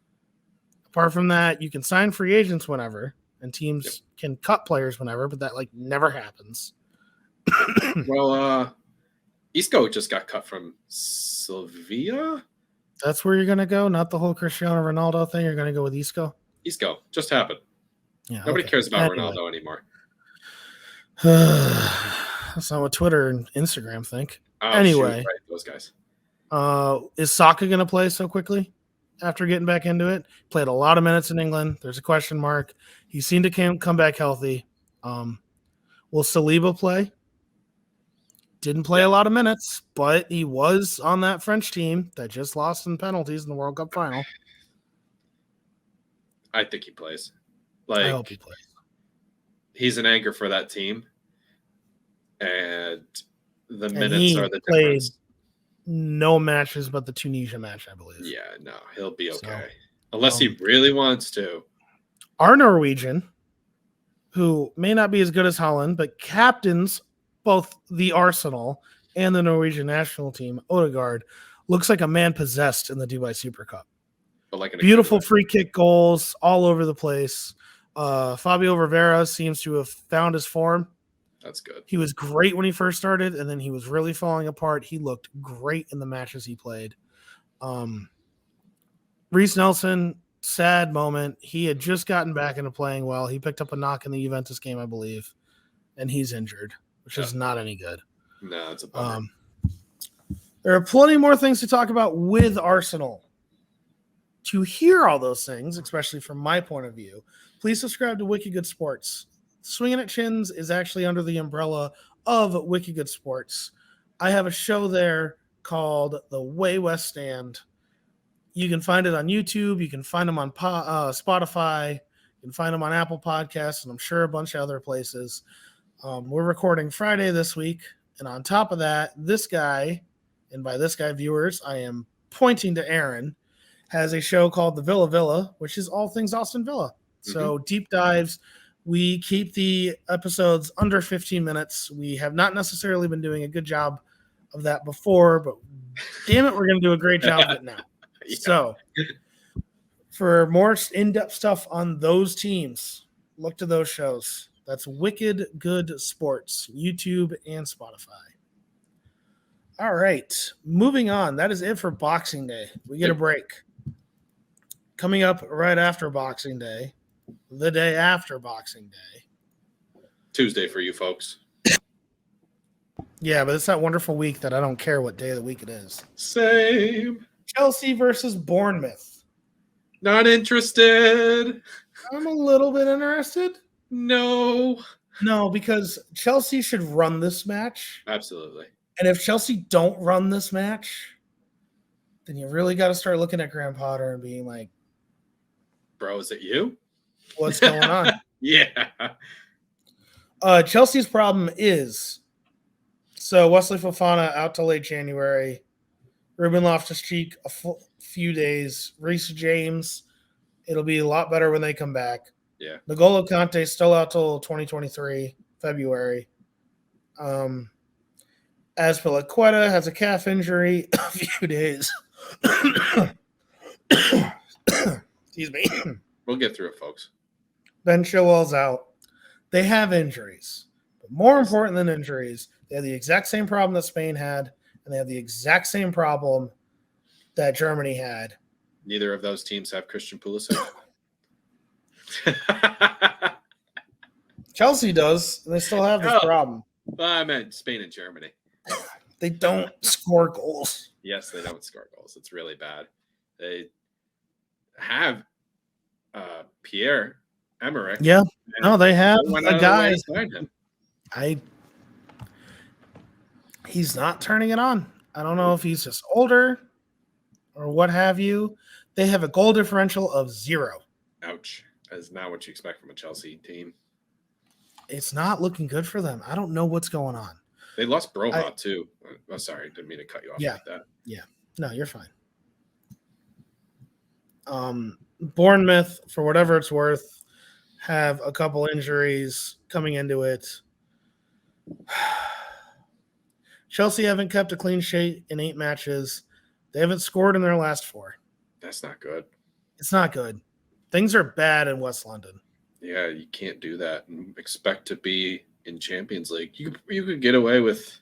S1: Apart from that, you can sign free agents whenever, and teams can cut players whenever, but that never happens.
S2: Well, Isco just got cut from Sevilla.
S1: That's where you're going to go, not the whole Cristiano Ronaldo thing. You're going to go with Isco.
S2: Isco just happened. Yeah, nobody cares about Ronaldo anymore.
S1: That's not what Twitter and Instagram think.
S2: Oh,
S1: anyway,
S2: right, those guys.
S1: Is Saka going to play so quickly after getting back into it? Played a lot of minutes in England. There's a question mark. He seemed to come back healthy. Will Saliba play? Didn't play a lot of minutes, but he was on that French team that just lost in penalties in the World Cup final.
S2: I think he plays.
S1: I hope he plays.
S2: He's an anchor for that team, and the minutes are the difference.
S1: No matches but the Tunisia match, I believe.
S2: Yeah, no, he'll be okay. Unless he really wants to.
S1: Our Norwegian, who may not be as good as Holland, but captains both the Arsenal and the Norwegian national team, Odegaard, looks like a man possessed in the Dubai Super Cup. But beautiful free kick goals all over the place. Fabio Rivera seems to have found his form.
S2: That's good.
S1: He was great when he first started, and then he was really falling apart. He looked great in the matches he played. Reece Nelson sad moment. He had just gotten back into playing well. He picked up a knock in the Juventus game, I believe, and he's injured, which is not any good.
S2: No, it's a bummer.
S1: There are plenty more things to talk about with Arsenal. To hear all those things, especially from my point of view, please subscribe to Wicked Good Sports. Swinging at Chins is actually under the umbrella of Wicked Good Sports. I have a show there called The Way West Stand. You can find it on YouTube. You can find them on Spotify. You can find them on Apple Podcasts, and I'm sure a bunch of other places. We're recording Friday this week. And on top of that, this guy, and by this guy, viewers, I am pointing to Aaron, has a show called The Villa, which is all things Aston Villa. So deep dives. We keep the episodes under 15 minutes. We have not necessarily been doing a good job of that before, but damn it, we're going to do a great job of it now. Yeah. So for more in-depth stuff on those teams, look to those shows. That's Wicked Good Sports, YouTube and Spotify. All right, moving on. That is it for Boxing Day. We get a break. Coming up right after Boxing Day, the day after Boxing Day.
S2: Tuesday for you folks.
S1: Yeah, but it's that wonderful week that I don't care what day of the week it is.
S2: Same.
S1: Chelsea versus Bournemouth.
S2: Not interested.
S1: I'm a little bit interested.
S2: No,
S1: because Chelsea should run this match.
S2: Absolutely.
S1: And if Chelsea don't run this match, then you really got to start looking at Graham Potter and being like,
S2: bro, is it you?
S1: What's going on?
S2: Yeah.
S1: Chelsea's problem is, so Wesley Fofana out till late January, Ruben Loftus-Cheek a few days, Reece James, it'll be a lot better when they come back.
S2: Yeah.
S1: N'Golo Kante still out till 2023, February. Azpilicueta has a calf injury, a few days. Excuse me.
S2: We'll get through it, folks.
S1: Ben Chilwell's out. They have injuries. But more important than injuries, they have the exact same problem that Spain had, and they have the exact same problem that Germany had.
S2: Neither of those teams have Christian Pulisic.
S1: Chelsea does, and they still have this problem.
S2: Well, I meant Spain and Germany.
S1: They don't score goals.
S2: Yes, they don't score goals. It's really bad. They have Pierre Emerick.
S1: Yeah. No, they have a guy. He's not turning it on. I don't know if he's just older or what have you. They have a goal differential of 0.
S2: Ouch. That is not what you expect from a Chelsea team.
S1: It's not looking good for them. I don't know what's going on.
S2: They lost Broha, too. Oh, sorry. Didn't mean to cut you off like that.
S1: Yeah. No, you're fine. Bournemouth, for whatever it's worth, have a couple injuries coming into it. Chelsea haven't kept a clean sheet in 8 matches. They haven't scored in their last 4.
S2: That's not good.
S1: It's not good. Things are bad in West London.
S2: Yeah, you can't do that and expect to be in Champions League. You could get away with,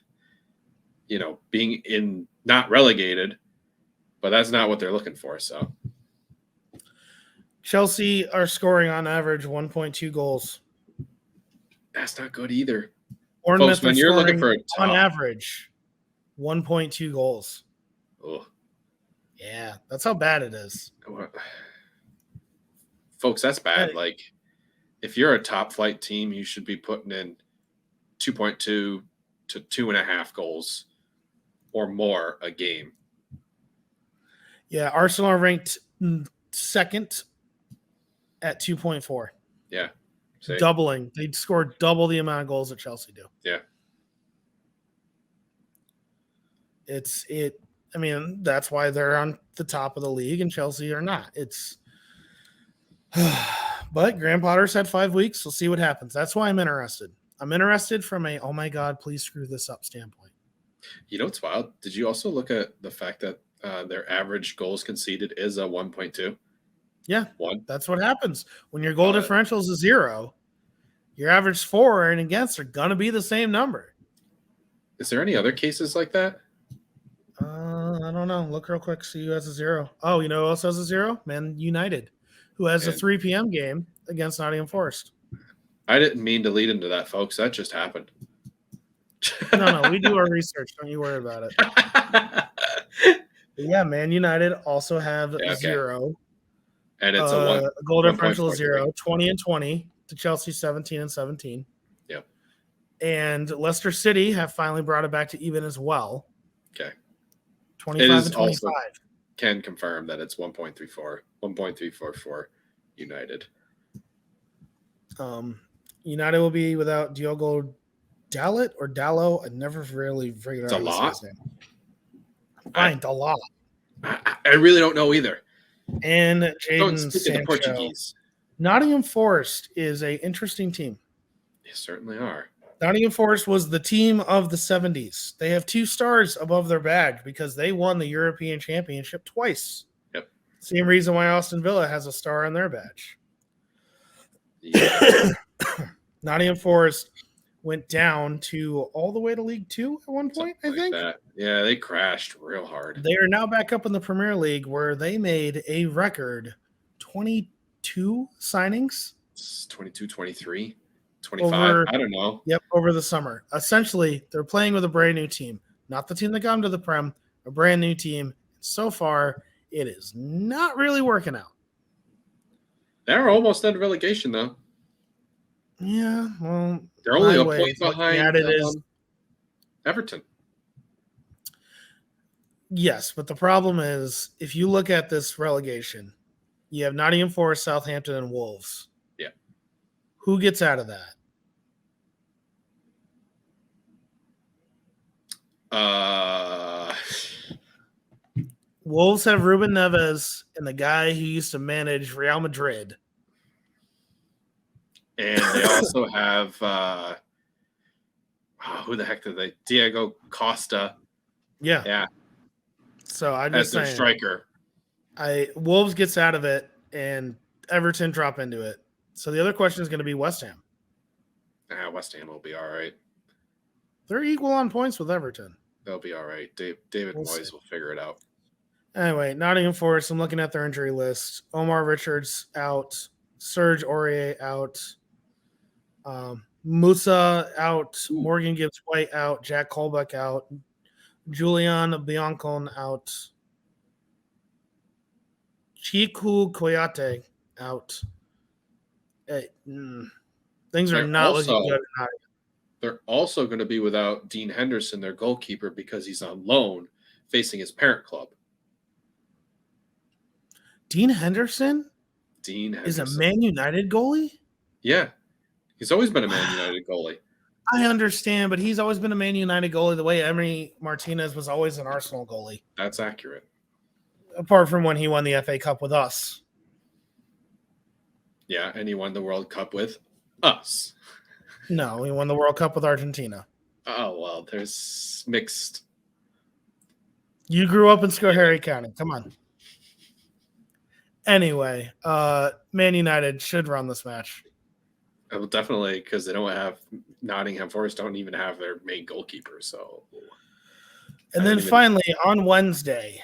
S2: being in not relegated, but that's not what they're looking for. So
S1: Chelsea are scoring on average 1.2 goals.
S2: That's not good either.
S1: Bournemouth
S2: Folks, when you're looking for
S1: on average 1.2 goals.
S2: Oh,
S1: yeah, that's how bad it is.
S2: Folks, that's bad. Like, if you're a top flight team, you should be putting in 2.2 to 2.5 goals or more a game.
S1: Yeah, Arsenal are ranked second at 2.4.
S2: Yeah. See?
S1: Doubling. They scored double the amount of goals that Chelsea do.
S2: Yeah.
S1: I mean, that's why they're on the top of the league and Chelsea are not. But Graham Potter's had 5 weeks. We'll see what happens. That's why I'm interested. I'm interested from a, oh my God, please screw this up standpoint.
S2: You know what's wild? Did you also look at the fact that their average goals conceded is a 1.2?
S1: Yeah.
S2: 1.
S1: That's what happens. When your goal differential is a 0, your average for and against are going to be the same number.
S2: Is there any other cases like that?
S1: I don't know. Look real quick. See who has a 0. Oh, you know who else has a 0? Man United. who has a
S2: And
S1: 3 p.m. game against Nottingham Forest.
S2: I didn't mean to lead into that, folks. That just happened.
S1: No, we do our research. Don't you worry about it. Yeah, Man United also have
S2: Yeah, okay.
S1: 0.
S2: And it's
S1: a goal differential of
S2: 1.43.
S1: 0, 20-20 to Chelsea 17-17.
S2: Yep.
S1: And Leicester City have finally brought it back to even as well.
S2: Okay.
S1: 25-25.
S2: Also can confirm that it's 1.34 United.
S1: United will be without Diogo Dalot or Dallo. I never really figured out how to say his name. Fine, Dalot.
S2: I really don't know either.
S1: And
S2: Don't
S1: Jadon
S2: speak in the
S1: Sancho.
S2: Portuguese.
S1: Nottingham Forest is an interesting team.
S2: They certainly are.
S1: Nottingham Forest was the team of the 70s. They have 2 stars above their badge because they won the European Championship twice.
S2: Yep.
S1: Same reason why Aston Villa has a star on their badge.
S2: Yeah.
S1: Nottingham Forest went down to all the way to League 2 at one point, I think.
S2: That. Yeah, they crashed real hard.
S1: They are now back up in the Premier League where they made a record 22 signings.
S2: It's 22, 23, 25. I don't know.
S1: Yep, over the summer. Essentially, they're playing with a brand new team. Not the team that got them to the Prem, a brand new team. So far, it is not really working out.
S2: They're almost out of relegation, though.
S1: Yeah, well,
S2: they're only a point behind
S1: is
S2: Everton.
S1: Yes, but the problem is if you look at this relegation, you have Nottingham Forest, Southampton, and Wolves.
S2: Yeah.
S1: Who gets out of that? Wolves have Ruben Neves and the guy who used to manage Real Madrid.
S2: And they also have who the heck did they? Diego Costa.
S1: Yeah. So I'm just saying,
S2: their striker.
S1: Wolves gets out of it, and Everton drop into it. So the other question is going to be West Ham.
S2: West Ham will be all right.
S1: They're equal on points with Everton.
S2: They'll be all right. David Moyes will figure it out. Anyway,
S1: Nottingham Forest, I'm looking at their injury list. Omar Richards out. Serge Aurier out. Musa out. Ooh. Morgan Gibbs-White out. Jack Colbeck out. Julian Biancon out. Chiku Koyate out. Things are not looking good.
S2: They're also going to be without Dean Henderson, their goalkeeper, because he's on loan facing his parent club.
S1: Dean Henderson is a Man United goalie?
S2: Yeah. He's always been a Man United goalie.
S1: I understand, but he's always been a Man United goalie the way Emery Martinez was always an Arsenal goalie.
S2: That's accurate.
S1: Apart from when he won the FA Cup with us.
S2: Yeah, and he won the World Cup with us.
S1: No, he won the World Cup with Argentina.
S2: Oh, well, there's mixed.
S1: You grew up in Schoharie County. Come on. Anyway, Man United should run this match.
S2: Well, definitely, because they don't have Nottingham Forest don't even have their main goalkeeper. So,
S1: and then finally on Wednesday,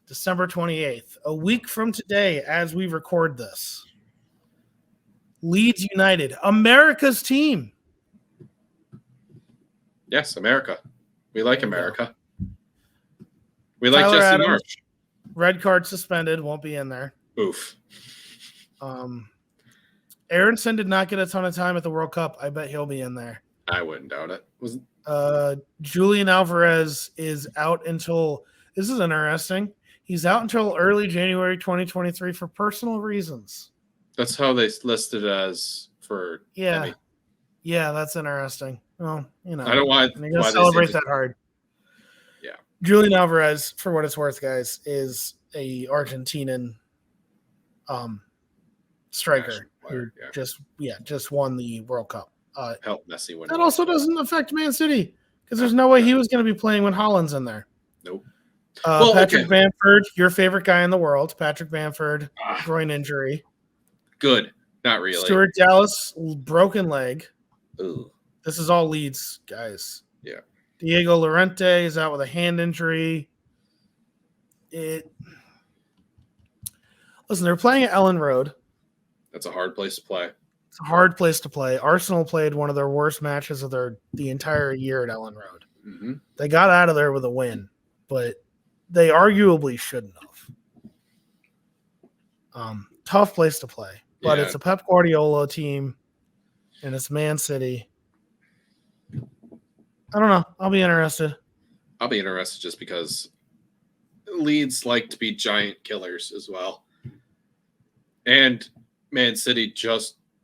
S1: December 28th, a week from today, as we record this, Leeds United, America's team.
S2: Yes, America. We like America. We like
S1: Tyler
S2: Jesse
S1: Adams,
S2: March.
S1: Red card suspended, won't be in there.
S2: Oof.
S1: Aronson did not get a ton of time at the World Cup. I bet he'll be in there.
S2: I wouldn't doubt it.
S1: Julian Alvarez is out until – this is interesting. He's out until early January 2023 for personal reasons.
S2: That's how they listed it as for Emmy.
S1: Yeah, that's interesting. Well, you know.
S2: I don't know why.
S1: You're going to celebrate that hard.
S2: Yeah.
S1: Julian Alvarez, for what it's worth, guys, is a Argentinian striker who just won the World Cup.
S2: Help Messi win.
S1: That also doesn't affect Man City because there's no way he was going to be playing when Haaland's in there.
S2: Nope.
S1: Patrick Bamford, your favorite guy in the world. Patrick Bamford, groin injury.
S2: Good. Not really.
S1: Stuart Dallas, broken leg.
S2: Ooh.
S1: This is all Leeds, guys.
S2: Yeah.
S1: Diego Llorente is out with a hand injury. Listen, they're playing at Ellen Road.
S2: That's a hard place to play.
S1: It's a hard place to play. Arsenal played one of their worst matches of the entire year at Ellen Road.
S2: Mm-hmm.
S1: They got out of there with a win, but they arguably shouldn't have. Tough place to play, but
S2: Yeah.
S1: it's a Pep Guardiola team, and it's Man City. I don't know. I'll be interested.
S2: I'll be interested just because Leeds like to be giant killers as well. And Man City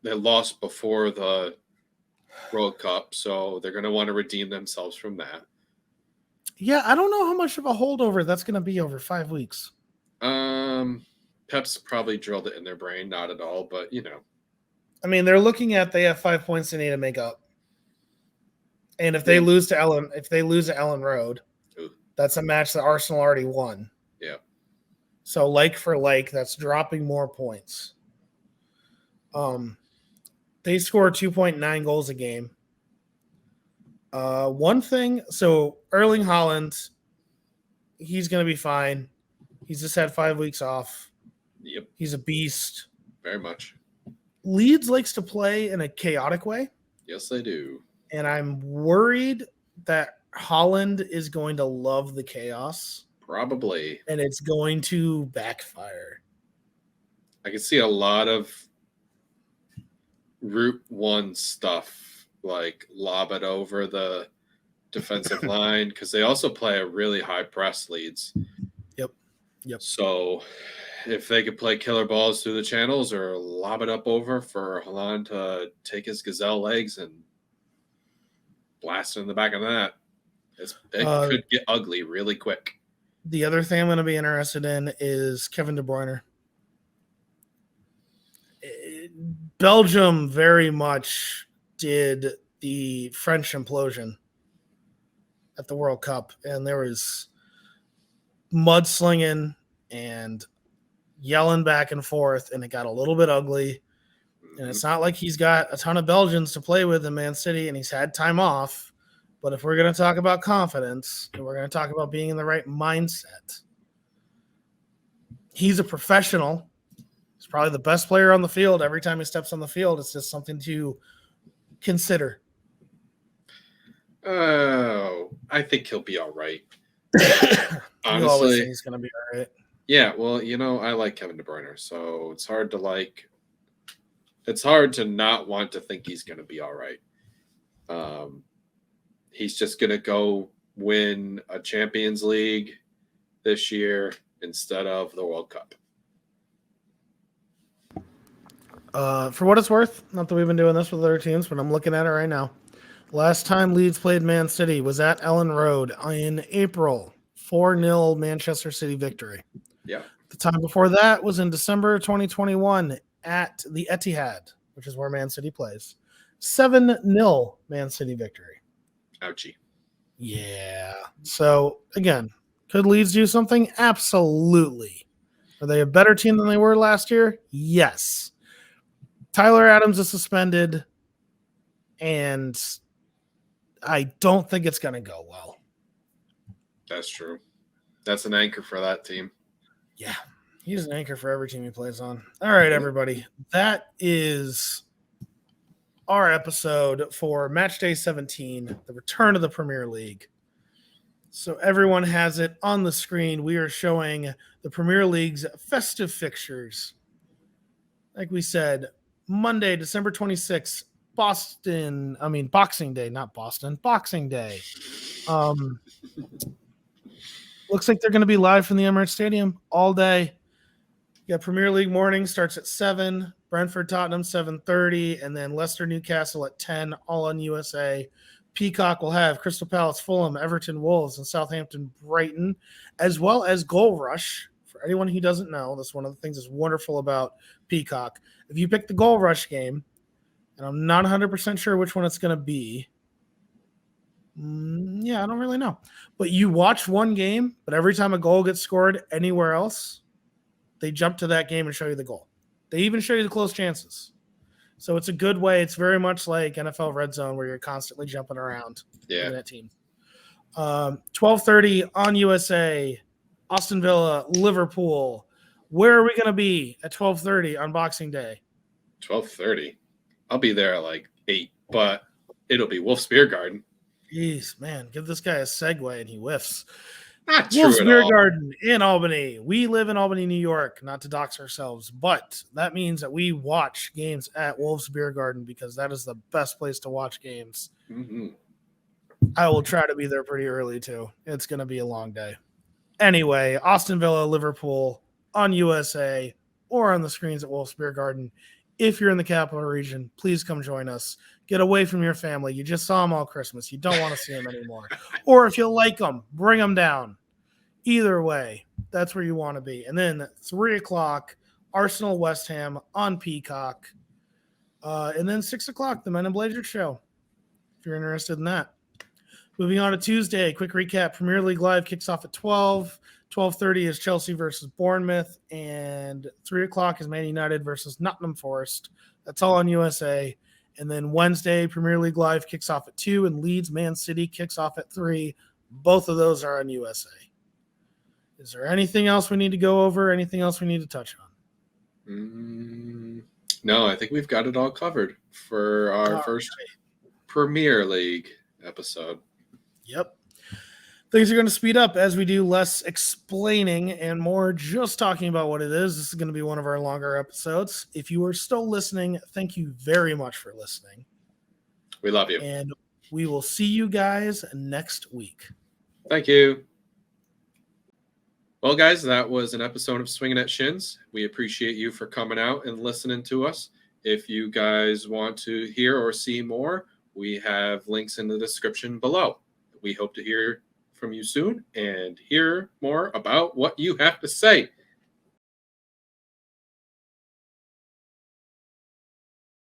S2: they lost before the World Cup, so they're going to want to redeem themselves from that.
S1: Yeah, I don't know how much of a holdover that's going to be over 5 weeks.
S2: Pep's probably drilled it in their brain, not at all, but
S1: I mean, they're looking at they have 5 points they need to make up. And if they lose to Ellen Road,
S2: Ooh.
S1: That's a match that Arsenal already won.
S2: Yeah.
S1: So like for like, that's dropping more points. They score 2.9 goals a game. One thing, so Erling Haaland, he's going to be fine. He's just had 5 weeks off.
S2: Yep.
S1: He's a beast.
S2: Very much.
S1: Leeds likes to play in a chaotic way.
S2: Yes, they do.
S1: And I'm worried that Haaland is going to love the chaos.
S2: Probably.
S1: And it's going to backfire.
S2: I can see a lot of Route 1 stuff, like lob it over the defensive line, because they also play a really high press Leeds.
S1: Yep.
S2: So if they could play killer balls through the channels or lob it up over for Haaland to take his gazelle legs and blast it in the back of the net, it could get ugly really quick.
S1: The other thing I'm going to be interested in is Kevin De Bruyne. Belgium very much did the French implosion at the World Cup, and there was mudslinging and yelling back and forth, and it got a little bit ugly. And it's not like he's got a ton of Belgians to play with in Man City, and he's had time off. But if we're going to talk about confidence, and we're going to talk about being in the right mindset, he's a professional. He's probably the best player on the field. Every time he steps on the field, it's just something to consider.
S2: Oh, I think he'll be all right.
S1: Honestly, you always think he's going to be all right.
S2: Yeah, well, I like Kevin De Bruyne, so it's hard to like. It's hard to not want to think he's going to be all right. He's just going to go win a Champions League this year instead of the World Cup.
S1: For what it's worth, not that we've been doing this with other teams, but I'm looking at it right now. Last time Leeds played Man City was at Ellen Road in April. 4-0 Manchester City victory.
S2: Yeah.
S1: The time before that was in December 2021 at the Etihad, which is where Man City plays. 7-0 Man City victory.
S2: Ouchie.
S1: Yeah. So, again, could Leeds do something? Absolutely. Are they a better team than they were last year? Yes. Tyler Adams is suspended, and I don't think it's going to go well.
S2: That's true. That's an anchor for that team.
S1: Yeah. He's an anchor for every team he plays on. All right, everybody. That is our episode for Match Day 17, the return of the Premier League. So everyone has it on the screen. We are showing the Premier League's festive fixtures. Like we said, Monday, December 26th, Boxing Day, not Boston, Boxing Day. Looks like they're going to be live from the Emirates Stadium all day. Yeah, Premier League morning starts at 7, Brentford, Tottenham, 7:30, and then Leicester, Newcastle at 10, all on USA. Peacock will have Crystal Palace, Fulham, Everton, Wolves, and Southampton, Brighton, as well as Goal Rush. For anyone who doesn't know, that's one of the things that's wonderful about Peacock. If you pick the Goal Rush game, and I'm not 100% sure which one it's going to be. Yeah, I don't really know. But you watch one game, but every time a goal gets scored anywhere else, they jump to that game and show you the goal. They even show you the close chances. So it's a good way. It's very much like NFL Red Zone where you're constantly jumping around in that team. 12:30 on USA, Aston Villa, Liverpool. Where are we going to be at 12:30 on Boxing Day?
S2: 12:30. I'll be there at like 8, but it'll be Wolf's Beer Garden.
S1: Jeez, man, give this guy a segue and he whiffs.
S2: Not
S1: Wolf's
S2: true at
S1: Beer
S2: all.
S1: Garden in Albany. We live in Albany, New York, not to dox ourselves, but that means that we watch games at Wolf's Beer Garden because that is the best place to watch games.
S2: Mm-hmm.
S1: I will try to be there pretty early too. It's going to be a long day. Anyway, Austin Villa, Liverpool on USA or on the screens at Wolf's Beer Garden. If you're in the capital region, please come join us. Get away from your family. You just saw them all Christmas. You don't want to see them anymore. Or if you like them, bring them down. Either way, that's where you want to be. And then 3 o'clock, Arsenal West Ham on Peacock. And then 6 o'clock, the Men in Blazers show, if you're interested in that. Moving on to Tuesday, quick recap. Premier League Live kicks off at 12. 12:30 is Chelsea versus Bournemouth. And 3 o'clock is Man United versus Nottingham Forest. That's all on USA. And then Wednesday, Premier League Live kicks off at 2. And Leeds Man City kicks off at 3. Both of those are on USA. Is there anything else we need to go over? Anything else we need to touch
S2: on? No, I think we've got it all covered for our first Premier League episode.
S1: Yep. Things are going to speed up as we do less explaining and more just talking about what it is. This is going to be one of our longer episodes. If you are still listening, thank you very much for listening.
S2: We love you.
S1: And we will see you guys next week.
S2: Thank you. Well, guys, that was an episode of Swinging at Shins. We appreciate you for coming out and listening to us. If you guys want to hear or see more, we have links in the description below. We hope to hear from you soon and hear more about what you have to say.